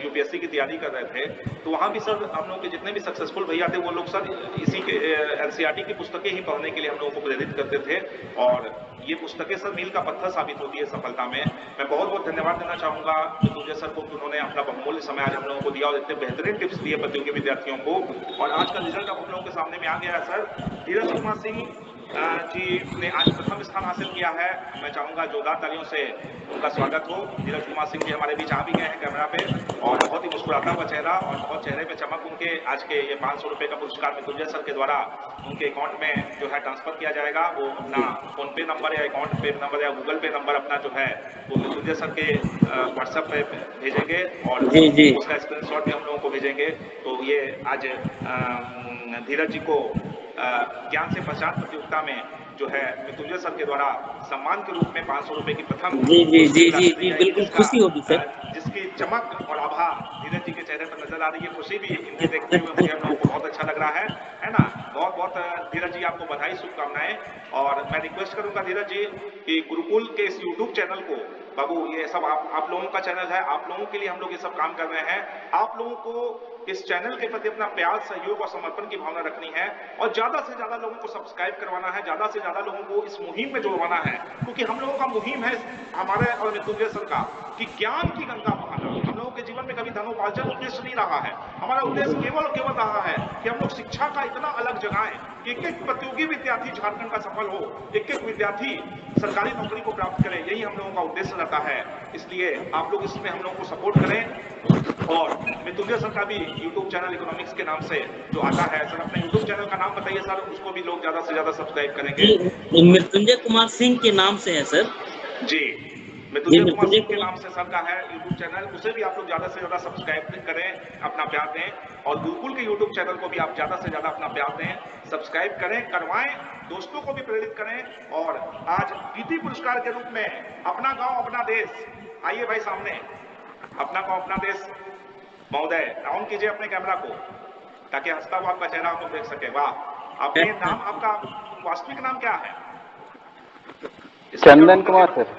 S1: यूपीएससी की तैयारी कर रहे थे, तो वहाँ भी सर हम लोग के जितने भी सक्सेसफुल भैया थे वो लोग सर इसी के एनसीईआरटी की पुस्तकें ही पढ़ने के लिए हम लोगों को प्रेरित करते थे। और ये पुस्तकें सर मील का पत्थर साबित होती है सफलता में। मैं बहुत बहुत धन्यवाद देना चाहूंगा मृत्युंजय सर को कि उन्होंने अपना बहुमूल्य समय आज हम लोगों को दिया और इतने बेहतरीन टिप्स दिए प्रतियोगी विद्यार्थियों को। और आज का रिजल्ट अब हम लोगों के सामने में आ गया है सर। धीरज कुमार सिंह जी ने आज प्रथम स्थान हासिल किया है। मैं चाहूंगा जोरदार तालियों से उनका स्वागत हो। धीरज कुमार सिंह जी हमारे बीच आ भी गए हैं कैमरा पे, और बहुत ही मुस्कुराता हुआ चेहरा और बहुत चेहरे पे चमक उनके। आज के ये 500 रुपए का पुरस्कार मृत्युंजय सर के द्वारा उनके अकाउंट में जो है ट्रांसफर किया जाएगा। वो अपना फोन पे नंबर या अकाउंट पे नंबर या गूगल पे नंबर अपना जो है वो मृत्युंजय सर के व्हाट्सएप पे भेजेंगे और
S2: जी जी
S1: उसका स्क्रीनशॉट भी हम लोगों को भेजेंगे। तो ये आज धीरज जी को ज्ञान से पहचान प्रतियोगिता में जो है मृत्युंजय सर के द्वारा सम्मान के रूप में 500 रुपए की प्रथम
S2: जी जी
S1: पुरस्कृत
S2: जी जी
S1: राशि दी
S2: जी
S1: जाएगी,
S2: बिल्कुल खुशी होगी सर।
S1: जिसकी चमक और आभा धीरज जी के चेहरे पर नजर आ रही है। खुशी भी इनके देखते हुए मुझे हम लोगों को बहुत अच्छा लग रहा है ना। बहुत बहुत धीरज जी आपको बधाई, शुभकामनाएं। और मैं रिक्वेस्ट करूंगा धीरज जी कि गुरुकुल के इस यूट्यूब चैनल को, बाबू ये सब आप लोगों का चैनल है, आप लोगों के लिए हम लोग ये सब काम कर रहे हैं। आप लोगों को इस चैनल के प्रति अपना प्यार, सहयोग और समर्पण की भावना रखनी है और ज्यादा से ज्यादा लोगों को सब्सक्राइब करवाना है, ज्यादा से ज्यादा लोगों को इस मुहिम में जोड़वाना है। क्योंकि हम लोगों का मुहिम है हमारे और मृत्युंजय सर का कि ज्ञान की गंगा बहाना। हम लोगों के जीवन में कभी धनोपार्जन उद्देश्य नहीं रहा है। हमारा उद्देश्य केवल और केवल रहा है कि हम लोग शिक्षा का इतना अलग जगाएं कि एक एक प्रतियोगी विद्यार्थी झारखंड का सफल हो, एक एक विद्यार्थी सरकारी नौकरी को प्राप्त करे। यही हम लोगों का उद्देश्य रहता है। इसलिए आप लोग इसमें हम लोगों को सपोर्ट करें। और मृत्युंजय सर का भी यूट्यूब चैनल इकोनॉमिक्स के नाम से जो आता है सर, अपने यूट्यूब चैनल का नाम बताइए सर, उसको भी लोग ज्यादा से ज्यादा सब्सक्राइब करेंगे।
S2: जी मृत्युंजय कुमार सिंह के नाम से है सर।
S1: जी मृत्युंजय कुमार
S2: मृत्युंजय
S1: सिंह के
S2: कुमार।
S1: नाम से सर का है यूट्यूब चैनल, उसे भी आप लोग ज्यादा से ज्यादा सब्सक्राइब करें, अपना प्यार दें। और गुरुकुल के यूट्यूब चैनल को भी आप ज्यादा से ज्यादा अपना प्यार दें, सब्सक्राइब करें, करवाएं, दोस्तों को भी प्रेरित करें। और आज कीर्ति पुरस्कार के रूप में अपना गांव अपना देश, आइए भाई सामने, अपना गांव अपना देश महोदय ऑन कीजिए अपने कैमरा को, ताकि हंसता हुआ आपका चेहरा आप लोग देख सके। वाह, आपने नाम, आपका वास्तविक नाम क्या है?
S3: चंदन कुमार सर।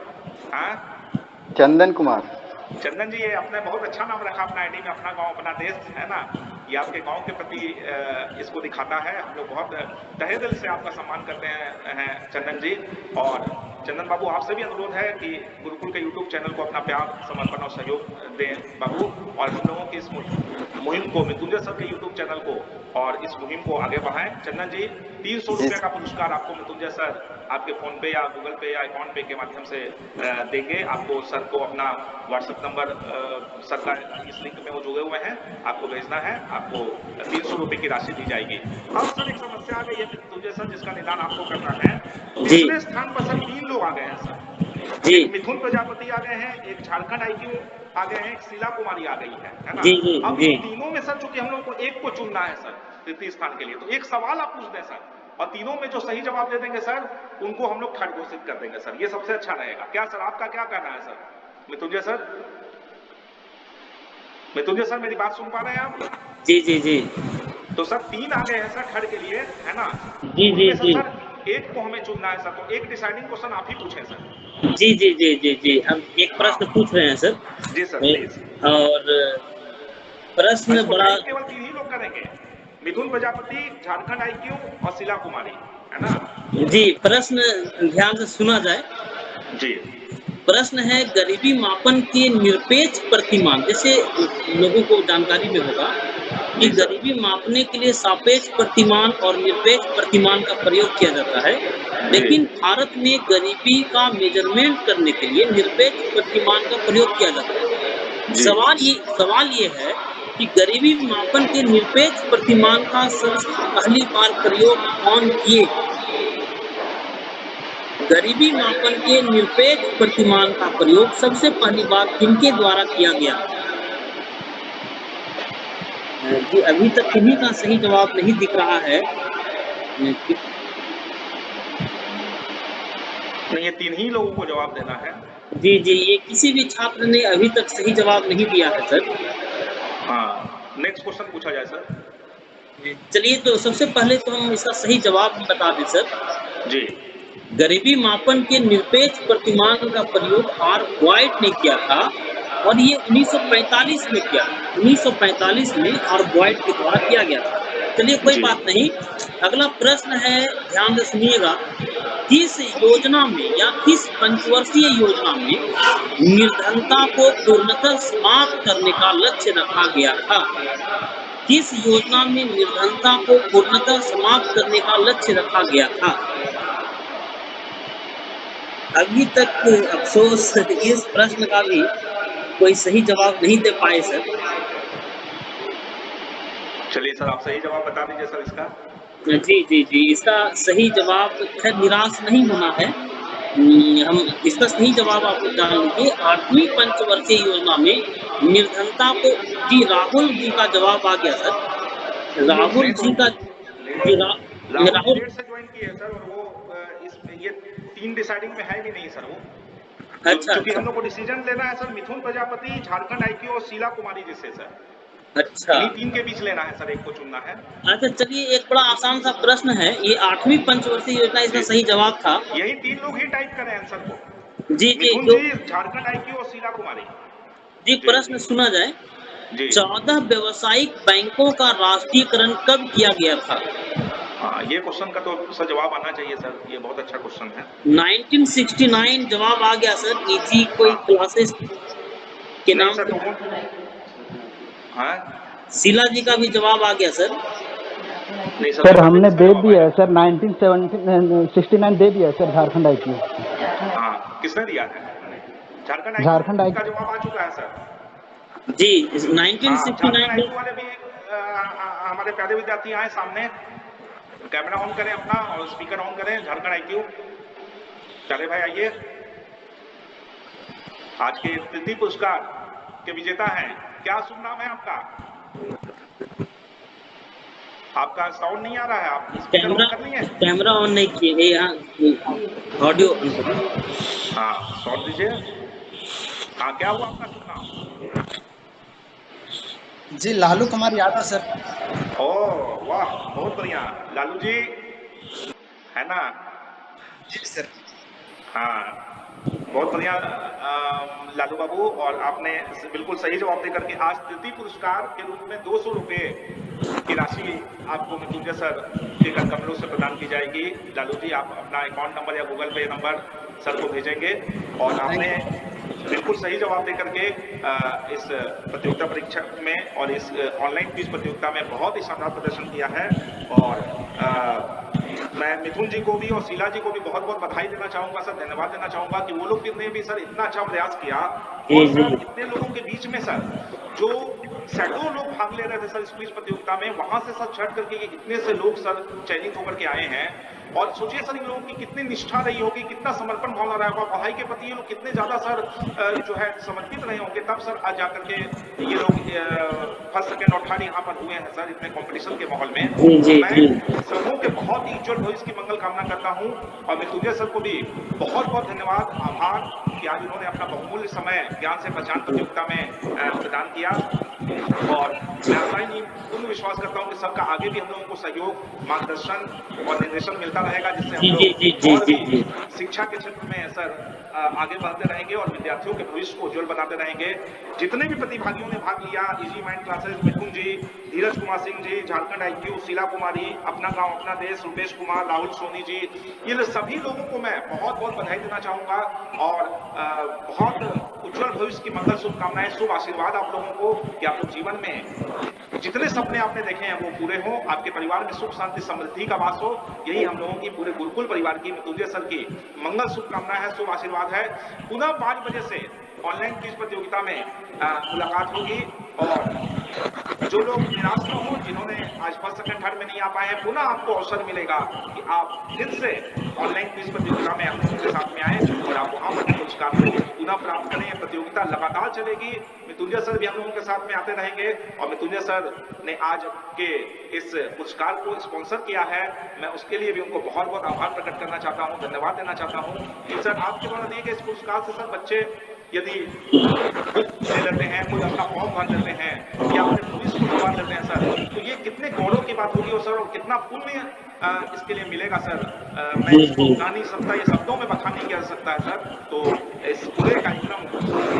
S1: हाँ,
S3: चंदन कुमार।
S1: चंदन जी, ये आपने बहुत अच्छा नाम रखा अपना आईडी में, अपना गांव अपना देश, है ना। ये आपके गांव के प्रति इसको दिखाता है। हम लोग बहुत तहे दिल से आपका सम्मान करते हैं चंदन जी। और चंदन बाबू, आपसे भी अनुरोध है कि गुरुकुल के यूट्यूब चैनल को अपना प्यार, समर्पण और सहयोग दें बाबू, और हम लोगों की इस मुहिम को, मृत्युंजय सर के यूट्यूब चैनल को और इस मुहिम को आगे बढ़ाएं। चंदन जी, 300 रुपए का पुरस्कार आपको मृत्युंजय सर आपके फोन पे या गूगल पे या अकाउंट पे के माध्यम से देंगे। आपको सर को अपना व्हाट्सएप नंबर सर का इस लिंक में वो जुड़े हुए हैं, आपको भेजना है, आपको 300 रुपए की राशि दी जाएगी। अब सर एक समस्या आ गई है मृत्युंजय सर, जिसका निदान आपको करना है।
S2: जी
S1: तीसरे स्थान पर सर 3 लोग आ गए हैं सर।
S2: जी
S1: एक मिथुन प्रजापति आ गए हैं, एक झारखंड IQ आ गए हैं, एक शीला कुमारी आ गई है ना।
S2: जी जी
S1: अब
S2: जी।
S1: इन तीनों में सर, चूंकि हम लोग को एक को चुनना है सर तृतीय स्थान के लिए, तो एक सवाल आप पूछ दें सर, और तीनों में जो सही जवाब दे देंगे सर, उनको हम लोग थर्ड घोषित कर देंगे सर। ये सबसे अच्छा रहेगा क्या सर? आपका क्या कहना है sir? Mrityunjay sir, Mrityunjay sir, मेरी बात सुन पा रहे हैं आप?
S2: जी जी जी
S1: तो सर 3 आ गए हैं सर थर्ड के लिए, है ना।
S2: जी जी
S1: उनमें से
S2: जी
S1: सर एक को हमें चुनना है सर, तो एक डिसाइडिंग क्वेश्चन आप ही पूछें सर।
S2: जी जी जी जी जी। हम एक प्रश्न
S1: हाँ
S2: पूछ रहे हैं सर।
S1: जी सर, प्लीज।
S2: और प्रश्न
S1: इसको
S2: बड़ा।
S1: टाइप केवल 3 ही लोग करेंगे, मिथुन प्रजापति, झारखंड IQ और शीला कुमारी, है ना।
S2: जी, प्रश्न ध्यान से सुना जाए।
S1: जी
S2: प्रश्न है, गरीबी मापन के निरपेक्ष प्रतिमान, जैसे लोगों को जानकारी में होगा कि
S1: जी सर।
S2: गरीबी मापने के लिए सापेक्ष प्रतिमान और निरपेक्ष प्रतिमान का प्रयोग किया जाता है,
S1: जी
S2: लेकिन भारत में गरीबी का मेजरमेंट करने के लिए निरपेक्ष प्रतिमान का प्रयोग किया जाता है।
S1: जी
S2: सवाल ये है कि गरीबी मापन के निरपेक्ष प्रतिमान का सबसे पहली बार प्रयोग कौन किए? गरीबी मापन के निरपेक्ष प्रतिमान का प्रयोग सबसे पहली बार किनके द्वारा किया गया? जी, अभी तक किन्हीं का सही जवाब नहीं दिख रहा है।
S1: नहीं, ये 3 ही लोगों को जवाब देना है।
S2: जी जी, ये किसी भी छात्र ने अभी तक सही जवाब नहीं दिया है सर।
S1: हाँ, नेक्स्ट क्वेश्चन पूछा जाए सर।
S2: चलिए, तो सबसे पहले तो हम इसका सही जवाब बता दें सर।
S1: जी
S2: गरीबी मापन के निरपेक्ष प्रतिमान का प्रयोग आर बॉयट ने किया था, और ये 1945 में किया था। 1945 में आर बॉयट के द्वारा किया गया था। चलिए, कोई
S1: जी
S2: बात नहीं। अगला प्रश्न है, ध्यान से सुनिएगा। किस योजना में या किस पंचवर्षीय योजना में निर्धनता को पूर्णतः समाप्त करने का लक्ष्य रखा गया था? किस योजना में निर्धनता को पूर्णतः समाप्त करने का लक्ष्य रखा गया था? अभी तक अफसोस इस प्रश्न का भी कोई सही जवाब नहीं दे पाए सर।
S1: चलिए सर, आप सही जवाब बता दीजिए सर इसका।
S2: जी जी जी, इसका सही जवाब, खैर निराश नहीं होना है। हम इसका सही जवाब आप जान लीजिए। 8वीं पंचवर्षीय योजना में निर्धनता को, जी राहुल जी का जवाब आ गया सर। राहुल
S1: नहीं तो
S2: जी का, जी
S1: राहुल जी
S2: राहुल।
S1: लेट से ज्वाइन किए हैं सर, और वो इस ये 3 डिसाइडिंग में है भी नहीं सर वो।
S2: अच्छा
S1: क्योंकि
S2: अच्छा
S1: हम लोग को डिसीजन लेना है सर मिथुन प्रजापति, झारखंड IQ और शीला कुमारी जी से सर।
S2: अच्छा
S1: इन्हीं 3 के बीच लेना है सर, एक को चुनना है।
S2: अच्छा। चलिए, एक बड़ा आसान सा प्रश्न है। ये 8वीं पंचवर्षीय योजना, इसका
S1: जी,
S2: सही जवाब था।
S1: यही 3 लोग ही टाइप करें आंसर को,
S2: जी जी,
S1: मिथुन
S2: जो
S1: जी, झारखंड IQ और शीला कुमारी।
S2: जी,
S1: जी
S2: प्रश्न सुना जाए।
S1: जी
S2: 14 व्यावसायिक बैंकों का राष्ट्रीयकरण कब किया गया था?
S1: हाँ, ये क्वेश्चन का तो सर जवाब आना चाहिए सर, ये बहुत अच्छा क्वेश्चन है।
S2: 1969 जवाब आ गया सर। निजी कोई
S1: हाँ,
S2: क्लासेस के
S1: नहीं
S2: नाम
S1: सर,
S2: से।
S1: तो वो हाँ,
S2: शीला जी का भी जवाब आ गया सर।
S1: नहीं सर,
S3: सर
S1: तो
S3: हमने
S1: इसका
S3: दे
S1: जवाब
S3: दिया
S1: आएगा।
S3: है सर, 1969 दे दिया है सर, झारखंड IQ।
S1: हाँ, किसने दिया है? झारखंड
S3: झारखंड
S1: IQ का
S3: IQ।
S1: जवाब आ चुका है सर।
S2: जी,
S1: हाँ, झारखंड
S2: 1969 में।
S1: IQ वाले भी हमारे प्यारे विद्यार्थी आए सामने, कैमरा ऑन करें अपना और स्पीकर ऑन करें। झारखंड IQ, चले भाई आइए। आज के तृतीय पुरस्कार के विजेता हैं। क्या शुभ नाम है आपका? आपका साउंड नहीं आ रहा है, आप स्पीकर ऑन कर लिए?
S2: कैमरा ऑन नहीं किए, यहाँ ऑडियो ऑन करिए।
S1: हाँ, साउंड दीजिए। हाँ, क्या हुआ आपका शुभ नाम?
S4: जी लालू कुमार यादव सर।
S1: ओह वाह, बहुत बढ़िया लालू जी, है ना?
S4: जी सर।
S1: हाँ, बहुत बढ़िया लालू बाबू, और आपने बिल्कुल सही जवाब देकर के आज तृतीय पुरस्कार के रूप में 200 रुपए की राशि आपको मृत्युंजय सर के कर कमलों से प्रदान की जाएगी। लालू जी, आप अपना अकाउंट नंबर या गूगल पे नंबर सर को भेजेंगे, और आपने बिल्कुल सही जवाब देकर के इस प्रतियोगिता परीक्षा में और इस ऑनलाइन क्विज प्रतियोगिता में बहुत ही शानदार प्रदर्शन किया है। और मैं मिथुन जी को भी और शीला जी को भी बहुत बहुत बधाई देना चाहूंगा सर, धन्यवाद देना चाहूंगा कि वो लोग कितने भी सर इतना अच्छा प्रयास किया, और सर इतने लोगों के बीच में सर जो सैकड़ों लोग भाग ले रहे थे सर इस क्विज प्रतियोगिता में, वहां से सर छट करके इतने से लोग सर चयनित होकर के आए हैं। और सोचिए सर इन लोगों की कितनी निष्ठा रही होगी, कितना समर्पण भावना रहा होगा पढ़ाई के प्रति, ये लोग कितने ज्यादा सर जो है समर्पित रहे होंगे, तब सर आज जाकर के ये लोग फर्स्ट सेकंड और थर्ड यहाँ पर हुए हैं सर इतने कंपटीशन के माहौल में। मैं सबों के बहुत ही उज्जवल भविष्य की मंगल कामना करता हूँ, और मृत्युंजय सर को भी बहुत बहुत धन्यवाद, आभार कि आज उन्होंने अपना बहुमूल्य समय ज्ञान से पहचान प्रतियोगिता में प्रदान किया। और मैं आशा ही पूर्ण विश्वास करता हूँ कि सबका आगे भी हम लोगों को सहयोग, मार्गदर्शन और निर्देशन मिलता रहेगा, जिससे हम लोग और भी शिक्षा के क्षेत्र में सर आगे बढ़ते रहेंगे और विद्यार्थियों के भविष्य को उज्जवल बनाते रहेंगे। जितने भी प्रतिभागियों ने भाग लिया, इजी माइंड क्लासेस, मिथुन जी, धीरज कुमार सिंह जी, झारखंड IQ, शीला कुमारी, अपना गांव अपना देश, रुपेश कुमार, राहुल सोनी जी, ये सभी लोगों को मैं बहुत बहुत बधाई देना चाहूंगा, और बहुत उज्जवल भविष्य की मंगल शुभकामनाएं, शुभ आशीर्वाद आप लोगों को कि आप लोग जीवन में जितने सपने आपने देखे हैं वो पूरे हों, आपके परिवार में सुख शांति समृद्धि का वास हो। यही हम लोगों की पूरे गुरुकुल परिवार की मृत्युंजय सर की मंगल शुभकामना है, शुभ आशीर्वाद है। पुनः 5 बजे से ऑनलाइन क्विज प्रतियोगिता में मुलाकात होगी, और जो लोग निराश न हो, जिन्होंने आज फर्स्ट सेकंड थर्ड में नहीं आ पाए हैं, पुनः आपको अवसर मिलेगा कि आप फिर से ऑनलाइन क्विज प्रतियोगिता में हम लोगों के साथ में आए और आप वहां पर पुरस्कार पुनः प्राप्त करें। प्रतियोगिता लगातार चलेगी, मृत्युंजय सर भी हम लोगों के साथ में आते रहेंगे, और मृत्युंजय सर ने आज के इस पुरस्कार को स्पॉन्सर किया है, मैं उसके लिए भी उनको बहुत बहुत आभार प्रकट करना चाहता हूँ, धन्यवाद देना चाहता हूँ कि सर आपके द्वारा दिए गए इस पुरस्कार से सर बच्चे यदि बुक ले लेते हैं, कोई अपना फॉर्म भर लेते हैं, या अपने पुलिस को करवा लेते हैं सर, तो ये कितने गौरव की बात होगी, और सर और कितना पुण्य इसके लिए मिलेगा सर। मैं इसको बता नहीं सकता, ये शब्दों में बता नहीं जा सकता है सर। तो इस पूरे कार्यक्रम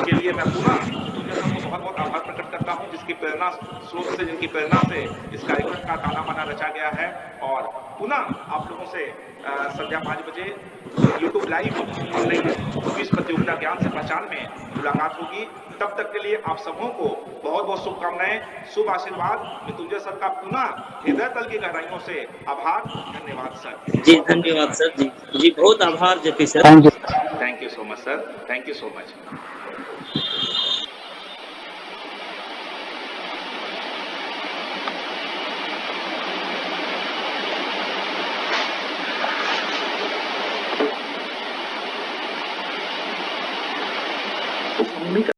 S1: के लिए मैं पूरा बहुत बहुत आभार प्रकट करता हूँ, जिसकी प्रेरणा स्रोत से, जिनकी प्रेरणा से इस कार्यक्रम का ताना बाना रचा गया है। और पुनः आप लोगों से संध्या 5 बजे YouTube लाइव ऑनलाइन क्विज प्रतियोगिता ज्ञान से पहचान में मुलाकात होगी। तब तक के लिए आप सबों को बहुत बहुत शुभकामनाएं, शुभ आशीर्वाद। मृत्युंजय सर का पुनः हृदय तल की गहराइयों से आभार, धन्यवाद सर।
S2: जी धन्यवाद सर, जी बहुत आभार JP sir.
S3: Thank you.
S1: Thank you so much sir, thank you so much.